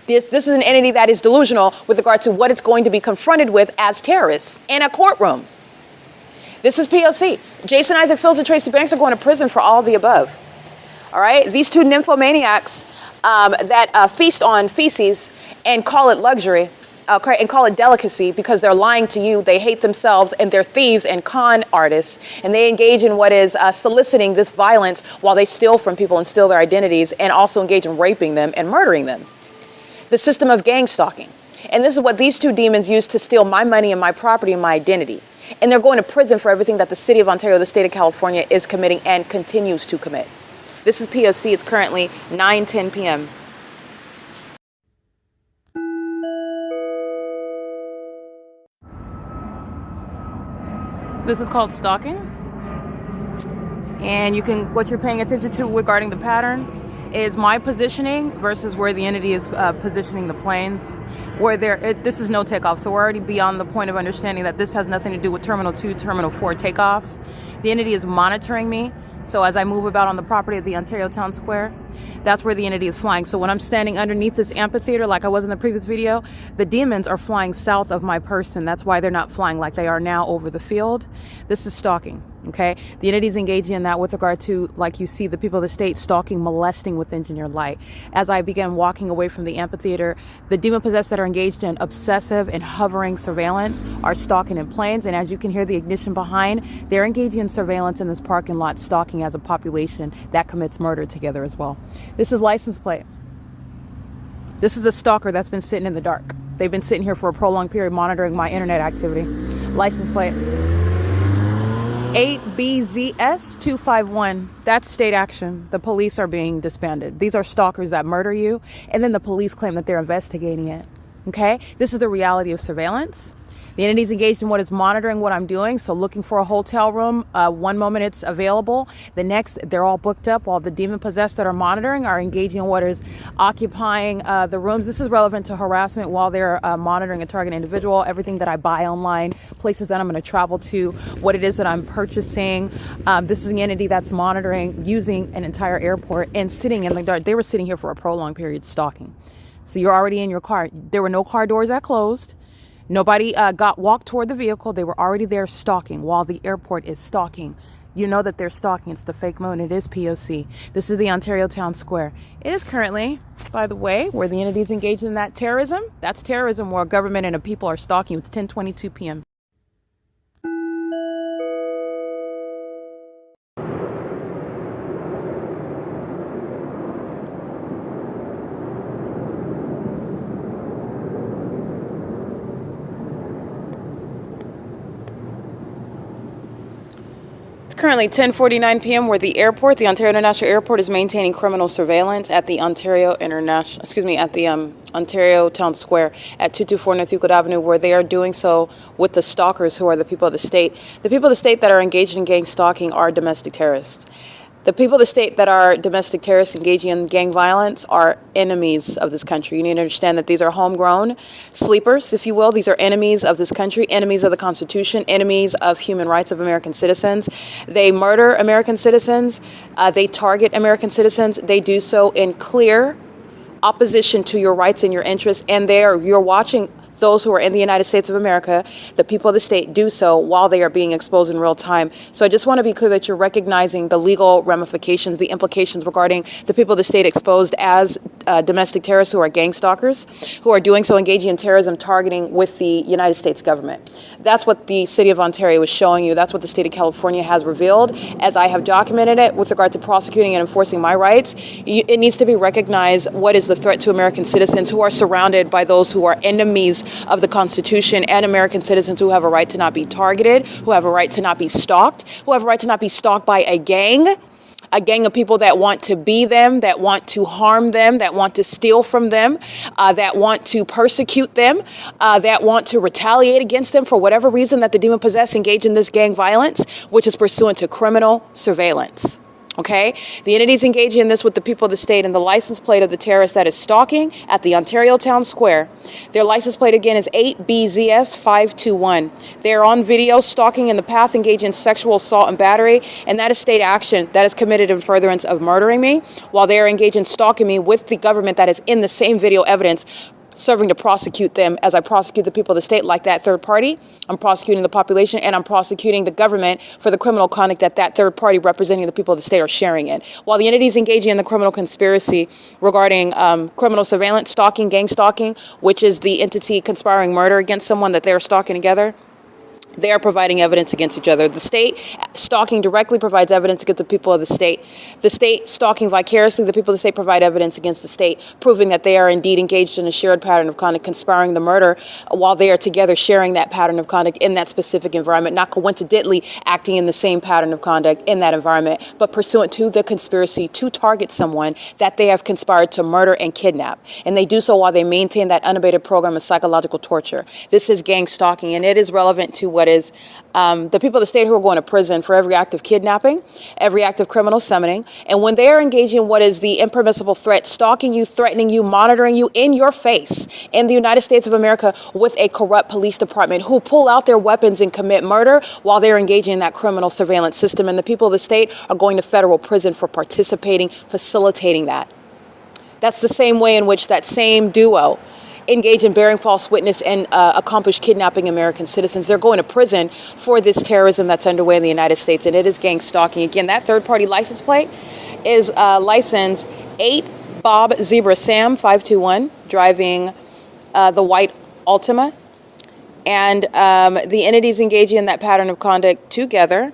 This is an entity that is delusional with regard to what it's going to be confronted with as terrorists in a courtroom. This is P.O.C. Jason Isaac Fields and Tracy Banks are going to prison for all of the above. All right? These two nymphomaniacs that feast on feces and call it luxury, and call it delicacy because they're lying to you. They hate themselves, and they're thieves and con artists, and they engage in what is soliciting this violence while they steal from people and steal their identities, and also engage in raping them and murdering them. The system of gang stalking. And this is what these two demons use to steal my money and my property and my identity. And they're going to prison for everything that the city of Ontario, the state of California is committing and continues to commit. This is P.O.C. It's currently 9:10 p.m. This is called stalking. And what you're paying attention to regarding the pattern is my positioning versus where the entity is positioning the planes. This is no takeoff, so we're already beyond the point of understanding that this has nothing to do with Terminal 2, Terminal 4 takeoffs. The entity is monitoring me, so as I move about on the property of the Ontario Town Square, That's where the entity is flying. So when I'm standing underneath this amphitheater, like I was in the previous video, the demons are flying south of my person. That's why they're not flying like they are now over the field. This is stalking, okay? The entity's engaging in that with regard to, like you see, the people of the state stalking, molesting with engineered light. As I began walking away from the amphitheater, the demon possessed that are engaged in obsessive and hovering surveillance are stalking in planes. And as you can hear the ignition behind, they're engaging in surveillance in this parking lot, stalking as a population that commits murder together as well. This is license plate. This is a stalker that's been sitting in the dark. They've been sitting here for a prolonged period monitoring my internet activity. License plate 8BZS251. That's state action. The police are being disbanded. These are stalkers that murder you, and then the police claim that they're investigating it. Okay? This is the reality of surveillance. The entity's engaged in what is monitoring what I'm doing. So looking for a hotel room, one moment it's available. The next, they're all booked up, while the demon possessed that are monitoring are engaging in what is occupying the rooms. This is relevant to harassment while they're monitoring a target individual, everything that I buy online, places that I'm going to travel to, what it is that I'm purchasing. This is the entity that's monitoring using an entire airport and sitting in the dark. They were sitting here for a prolonged period stalking. So you're already in your car. There were no car doors that closed. Nobody walked toward the vehicle. They were already there stalking while the airport is stalking. You know that they're stalking. It's the fake moon. It is P.O.C. This is the Ontario Town Square. It is currently, by the way, where the entities engaged in that terrorism. That's terrorism where government and the people are stalking. It's 10:22 p.m. Currently 10:49 p.m. where the Ontario International Airport is maintaining criminal surveillance at the Ontario Ontario Town Square at 224 North Euclid Avenue, where they are doing so with the stalkers who are the people of the state. The people of the state that are engaged in gang stalking are domestic terrorists. The people of the state that are domestic terrorists engaging in gang violence are enemies of this country. You need to understand that these are homegrown sleepers, if you will. These are enemies of this country, enemies of the Constitution, enemies of human rights of American citizens. They murder American citizens. They target American citizens. They do so in clear opposition to your rights and your interests. And you're watching those who are in the United States of America, the people of the state, do so while they are being exposed in real time. So I just want to be clear that you're recognizing the legal ramifications, the implications regarding the people of the state exposed as domestic terrorists who are gang stalkers, who are doing so engaging in terrorism targeting with the United States government. That's what the city of Ontario is showing you. That's what the state of California has revealed. As I have documented it with regard to prosecuting and enforcing my rights, it needs to be recognized what is the threat to American citizens who are surrounded by those who are enemies of the Constitution, and American citizens who have a right to not be targeted, who have a right to not be stalked, who have a right to not be stalked by a gang of people that want to be them, that want to harm them, that want to steal from them, that want to persecute them, that want to retaliate against them for whatever reason that the demon possessed engage in this gang violence, which is pursuant to criminal surveillance. Okay? The entities engaging in this with the people of the state, and the license plate of the terrorist that is stalking at the Ontario Town Square. Their license plate again is 8BZS521. They are on video stalking in the path, engaging in sexual assault and battery, and that is state action that is committed in furtherance of murdering me, while they are engaged in stalking me with the government that is in the same video evidence, serving to prosecute them as I prosecute the people of the state like that third party. I'm prosecuting the population, and I'm prosecuting the government for the criminal conduct that third party representing the people of the state are sharing in. While the entities engaging in the criminal conspiracy regarding criminal surveillance, stalking, gang stalking, which is the entity conspiring murder against someone that they're stalking together, they are providing evidence against each other. The state stalking directly provides evidence against the people of the state. The state stalking vicariously, the people of the state provide evidence against the state, proving that they are indeed engaged in a shared pattern of conduct, conspiring the murder while they are together sharing that pattern of conduct in that specific environment, not coincidentally acting in the same pattern of conduct in that environment, but pursuant to the conspiracy to target someone that they have conspired to murder and kidnap. And they do so while they maintain that unabated program of psychological torture. This is gang stalking, and it is relevant to what what is the people of the state who are going to prison for every act of kidnapping, every act of criminal summoning. And when they are engaging in what is the impermissible threat, stalking you, threatening you, monitoring you in your face in the United States of America with a corrupt police department who pull out their weapons and commit murder while they're engaging in that criminal surveillance system. And the people of the state are going to federal prison for participating, facilitating that. That's the same way in which that same duo engage in bearing false witness and accomplish kidnapping American citizens. They're going to prison for this terrorism that's underway in the United States, and it is gang stalking. Again, that third-party license plate is license 8 Bob Zebra Sam 521, driving the white Altima. And the entities engaging in that pattern of conduct together.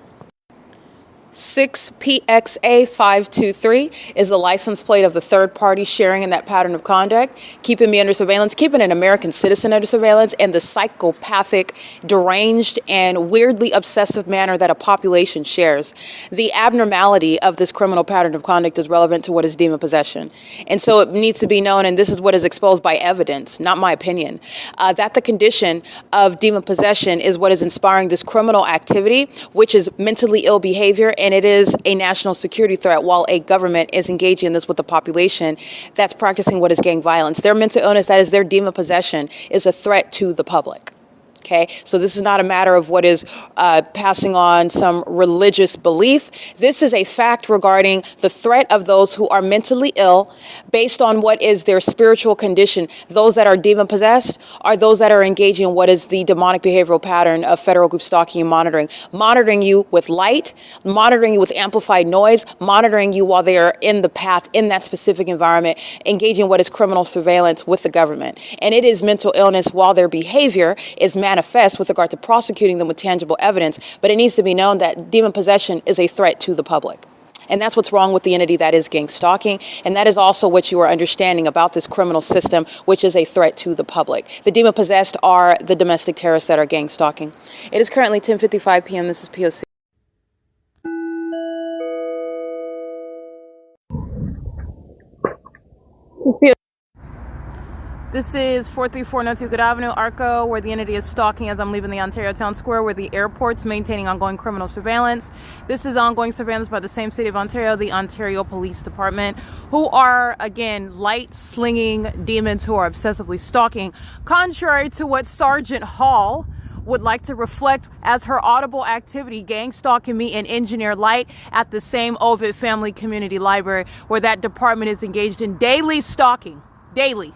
6PXA523 is the license plate of the third party sharing in that pattern of conduct, keeping me under surveillance, keeping an American citizen under surveillance, and the psychopathic, deranged, and weirdly obsessive manner that a population shares. The abnormality of this criminal pattern of conduct is relevant to what is demon possession. And so it needs to be known, and this is what is exposed by evidence, not my opinion, that the condition of demon possession is what is inspiring this criminal activity, which is mentally ill behavior, and it is a national security threat while a government is engaging in this with the population that's practicing what is gang violence. Their mental illness, that is their demon possession, is a threat to the public. Okay, so this is not a matter of what is passing on some religious belief. This is a fact regarding the threat of those who are mentally ill based on what is their spiritual condition. Those that are demon possessed are those that are engaging in what is the demonic behavioral pattern of federal group stalking and monitoring. Monitoring you with light, monitoring you with amplified noise, monitoring you while they are in the path in that specific environment, engaging in what is criminal surveillance with the government. And it is mental illness while their behavior is manifest with regard to prosecuting them with tangible evidence, but it needs to be known that demon possession is a threat to the public. And that's what's wrong with the entity that is gang stalking, and that is also what you are understanding about this criminal system, which is a threat to the public. The demon possessed are the domestic terrorists that are gang stalking. It is currently 10:55 p.m. This is P.O.C. This is 434 North Euclid Avenue, ARCO, where the entity is stalking as I'm leaving the Ontario Town Square, where the airport's maintaining ongoing criminal surveillance. This is ongoing surveillance by the same city of Ontario, the Ontario Police Department, who are, again, light-slinging demons who are obsessively stalking, contrary to what Sergeant Hall would like to reflect as her audible activity, gang stalking me in Engineer Light at the same OVITT Family Community Library, where that department is engaged in daily stalking. Daily.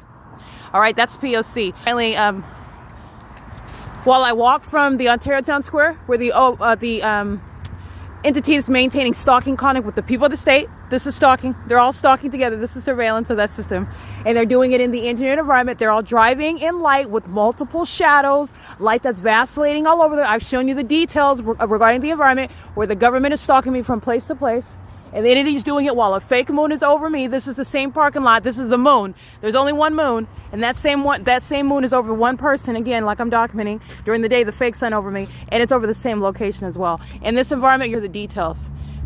All right, that's P.O.C. Finally, while I walk from the Ontario Town Square, where the entity is maintaining stalking conduct with the people of the state, this is stalking. They're all stalking together. This is surveillance of that system. And they're doing it in the engineered environment. They're all driving in light with multiple shadows, light that's vacillating all over. I've shown you the details regarding the environment where the government is stalking me from place to place. And the entity's doing it while a fake moon is over me. This is the same parking lot. This is the moon. There's only one moon, and that same moon is over one person. Again, like I'm documenting during the day, the fake sun over me, and it's over the same location as well. In this environment, you're the details.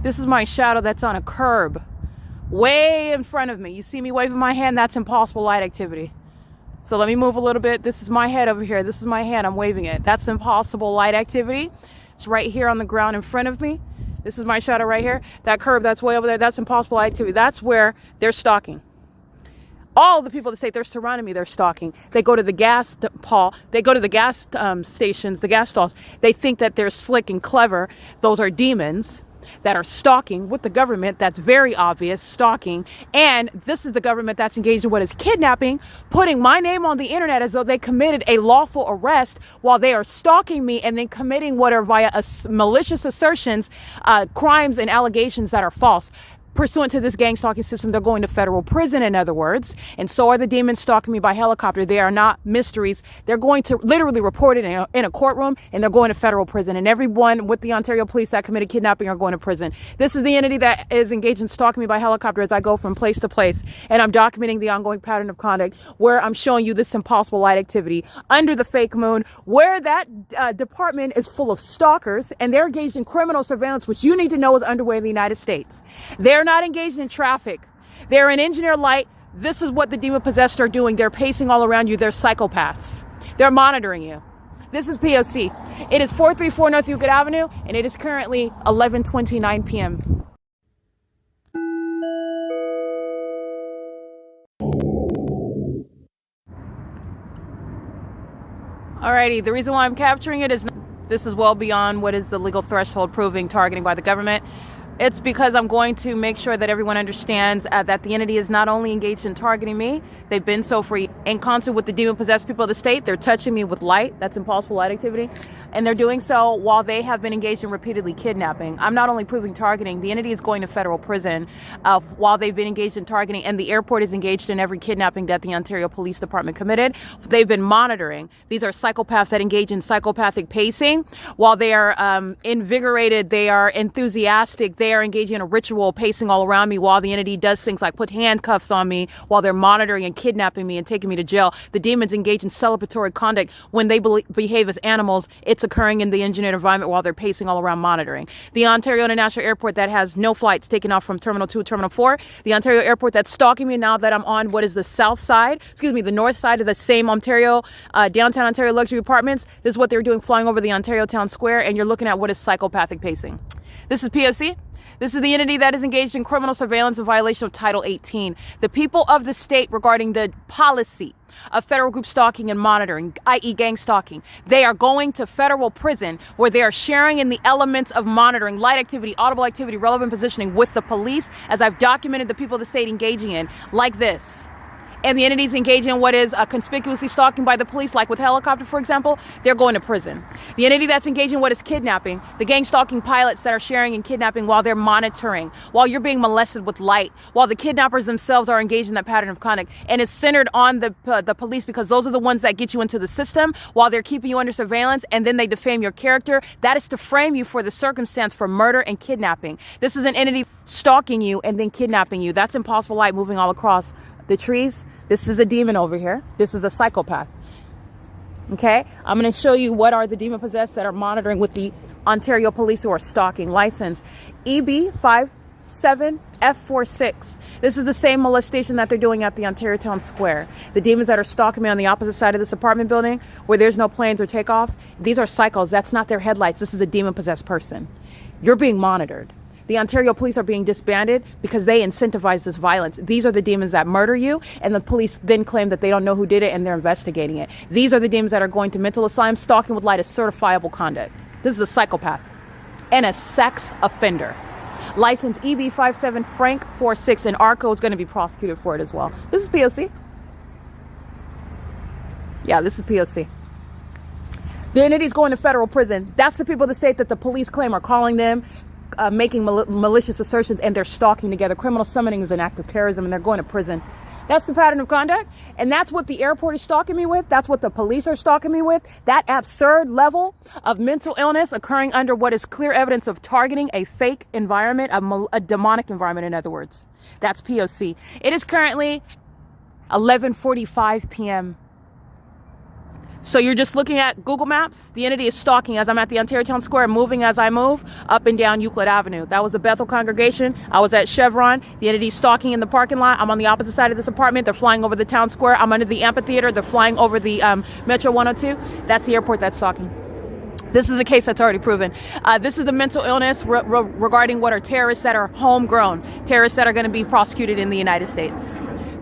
This is my shadow that's on a curb, way in front of me. You see me waving my hand? That's impossible light activity. So let me move a little bit. This is my head over here. This is my hand. I'm waving it. That's impossible light activity. It's right here on the ground in front of me. This is my shadow right here. That curve that's way over there, that's impossible activity. That's where they're stalking. All the people of the state, they're surrounding me, they're stalking. They go to the gas, Paul, they go to the gas stations, the gas stalls. They think that they're slick and clever. Those are demons that are stalking with the government. That's very obvious, stalking. And this is the government that's engaged in what is kidnapping, putting my name on the internet as though they committed a lawful arrest while they are stalking me and then committing what are via malicious assertions, crimes and allegations that are false. Pursuant to this gang stalking system, they're going to federal prison, in other words, and so are the demons stalking me by helicopter. They are not mysteries. They're going to literally report it in a courtroom, and they're going to federal prison, and everyone with the Ontario police that committed kidnapping are going to prison. This is the entity that is engaged in stalking me by helicopter as I go from place to place, and I'm documenting the ongoing pattern of conduct where I'm showing you this impossible light activity under the fake moon, where that department is full of stalkers, and they're engaged in criminal surveillance, which you need to know is underway in the United States. They're not engaged in traffic. They're in engineer light. This is what the demon possessed are doing. They're pacing all around you. They're psychopaths. They're monitoring you. This is P.O.C. It is 434 North Euclid Avenue, and it is currently 11:29 p.m. Alrighty, the reason why I'm capturing it is this is well beyond what is the legal threshold proving targeting by the government. It's because I'm going to make sure that everyone understands that the entity is not only engaged in targeting me, they've been so for in concert with the demon-possessed people of the state. They're touching me with light. That's impulsive light activity. And they're doing so while they have been engaged in repeatedly kidnapping. I'm not only proving targeting, the entity is going to federal prison while they've been engaged in targeting, and the airport is engaged in every kidnapping that the Ontario Police Department committed. They've been monitoring. These are psychopaths that engage in psychopathic pacing. While they are invigorated, they are enthusiastic, they are engaging in a ritual pacing all around me while the entity does things like put handcuffs on me while they're monitoring and kidnapping me and taking me to jail. The demons engage in celebratory conduct when they behave as animals. It's occurring in the engineered environment while they're pacing all around monitoring. The Ontario International Airport that has no flights taking off from Terminal 2, Terminal 4. The Ontario Airport that's stalking me now that I'm on what is the the north side of the same Ontario, downtown Ontario luxury apartments. This is what they're doing, flying over the Ontario Town Square, and you're looking at what is psychopathic pacing. This is P.O.C. This is the entity that is engaged in criminal surveillance in violation of Title 18. The people of the state regarding the policy of federal group stalking and monitoring, i.e. gang stalking. They are going to federal prison where they are sharing in the elements of monitoring, light activity, audible activity, relevant positioning with the police, as I've documented the people of the state engaging in, like this. And the entities engaging in what is conspicuously stalking by the police, like with helicopter, for example, they're going to prison. The entity that's engaging in what is kidnapping, the gang stalking pilots that are sharing in kidnapping while they're monitoring, while you're being molested with light, while the kidnappers themselves are engaged in that pattern of conduct. And it's centered on the police because those are the ones that get you into the system while they're keeping you under surveillance, and then they defame your character. That is to frame you for the circumstance for murder and kidnapping. This is an entity stalking you and then kidnapping you. That's impossible light moving all across the trees. This is a demon over here. This is a psychopath. Okay? I'm going to show you what are the demon-possessed that are monitoring with the Ontario police who are stalking. License EB57F46. This is the same molestation that they're doing at the Ontario Town Square. The demons that are stalking me on the opposite side of this apartment building where there's no planes or takeoffs, these are psychos. That's not their headlights. This is a demon-possessed person. You're being monitored. The Ontario police are being disbanded because they incentivize this violence. These are the demons that murder you, and the police then claim that they don't know who did it and they're investigating it. These are the demons that are going to mental asylums. Stalking with light is certifiable conduct. This is a psychopath and a sex offender. License EB57 Frank 46, and ARCO is going to be prosecuted for it as well. This is P.O.C. Yeah, this is P.O.C. The entity's going to federal prison. That's the people of the state that the police claim are calling them, making malicious assertions, and they're stalking together. Criminal summoning is an act of terrorism, and they're going to prison. That's the pattern of conduct, and that's what the airport is stalking me with. That's what the police are stalking me with. That absurd level of mental illness occurring under what is clear evidence of targeting a fake environment, a demonic environment, in other words. That's P.O.C. It is currently 11:45 p.m. So you're just looking at Google Maps. The entity is stalking as I'm at the Ontario Town Square, moving as I move up and down Euclid Avenue. That was the Bethel congregation. I was at Chevron. The entity is stalking in the parking lot. I'm on the opposite side of this apartment. They're flying over the town square. I'm under the amphitheater. They're flying over the Metro 102. That's the airport that's stalking. This is a case that's already proven. This is the mental illness regarding what are terrorists that are homegrown, terrorists that are going to be prosecuted in the United States.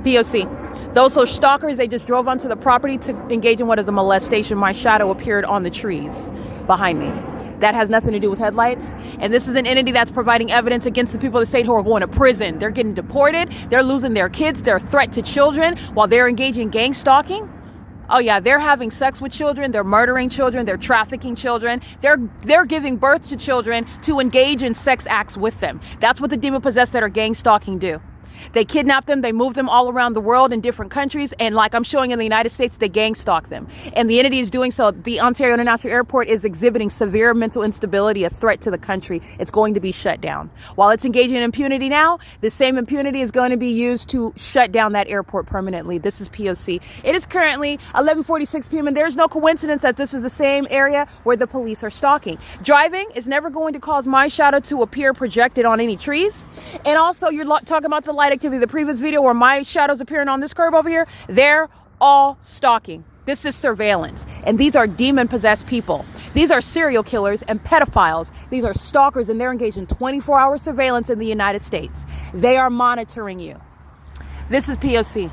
P.O.C. Those are stalkers. They just drove onto the property to engage in what is a molestation. My shadow appeared on the trees behind me. That has nothing to do with headlights. And this is an entity that's providing evidence against the people of the state who are going to prison. They're getting deported. They're losing their kids. They're a threat to children while they're engaging in gang stalking. Oh yeah, they're having sex with children. They're murdering children. They're trafficking children. They're giving birth to children to engage in sex acts with them. That's what the demon-possessed that are gang stalking do. They kidnap them, they move them all around the world in different countries, and like I'm showing in the United States, they gang stalk them. And the entity is doing so. The Ontario International Airport is exhibiting severe mental instability, a threat to the country. It's going to be shut down. While it's engaging in impunity now, the same impunity is going to be used to shut down that airport permanently. This is P.O.C. It is currently 11:46 p.m. and there's no coincidence that this is the same area where the police are stalking. Driving is never going to cause my shadow to appear projected on any trees. And also, you're talking about the light activity. The previous video where my shadow's appearing on this curb over here, they're all stalking. This is surveillance. And these are demon-possessed people. These are serial killers and pedophiles. These are stalkers, and they're engaged in 24-hour surveillance in the United States. They are monitoring you. This is P.O.C.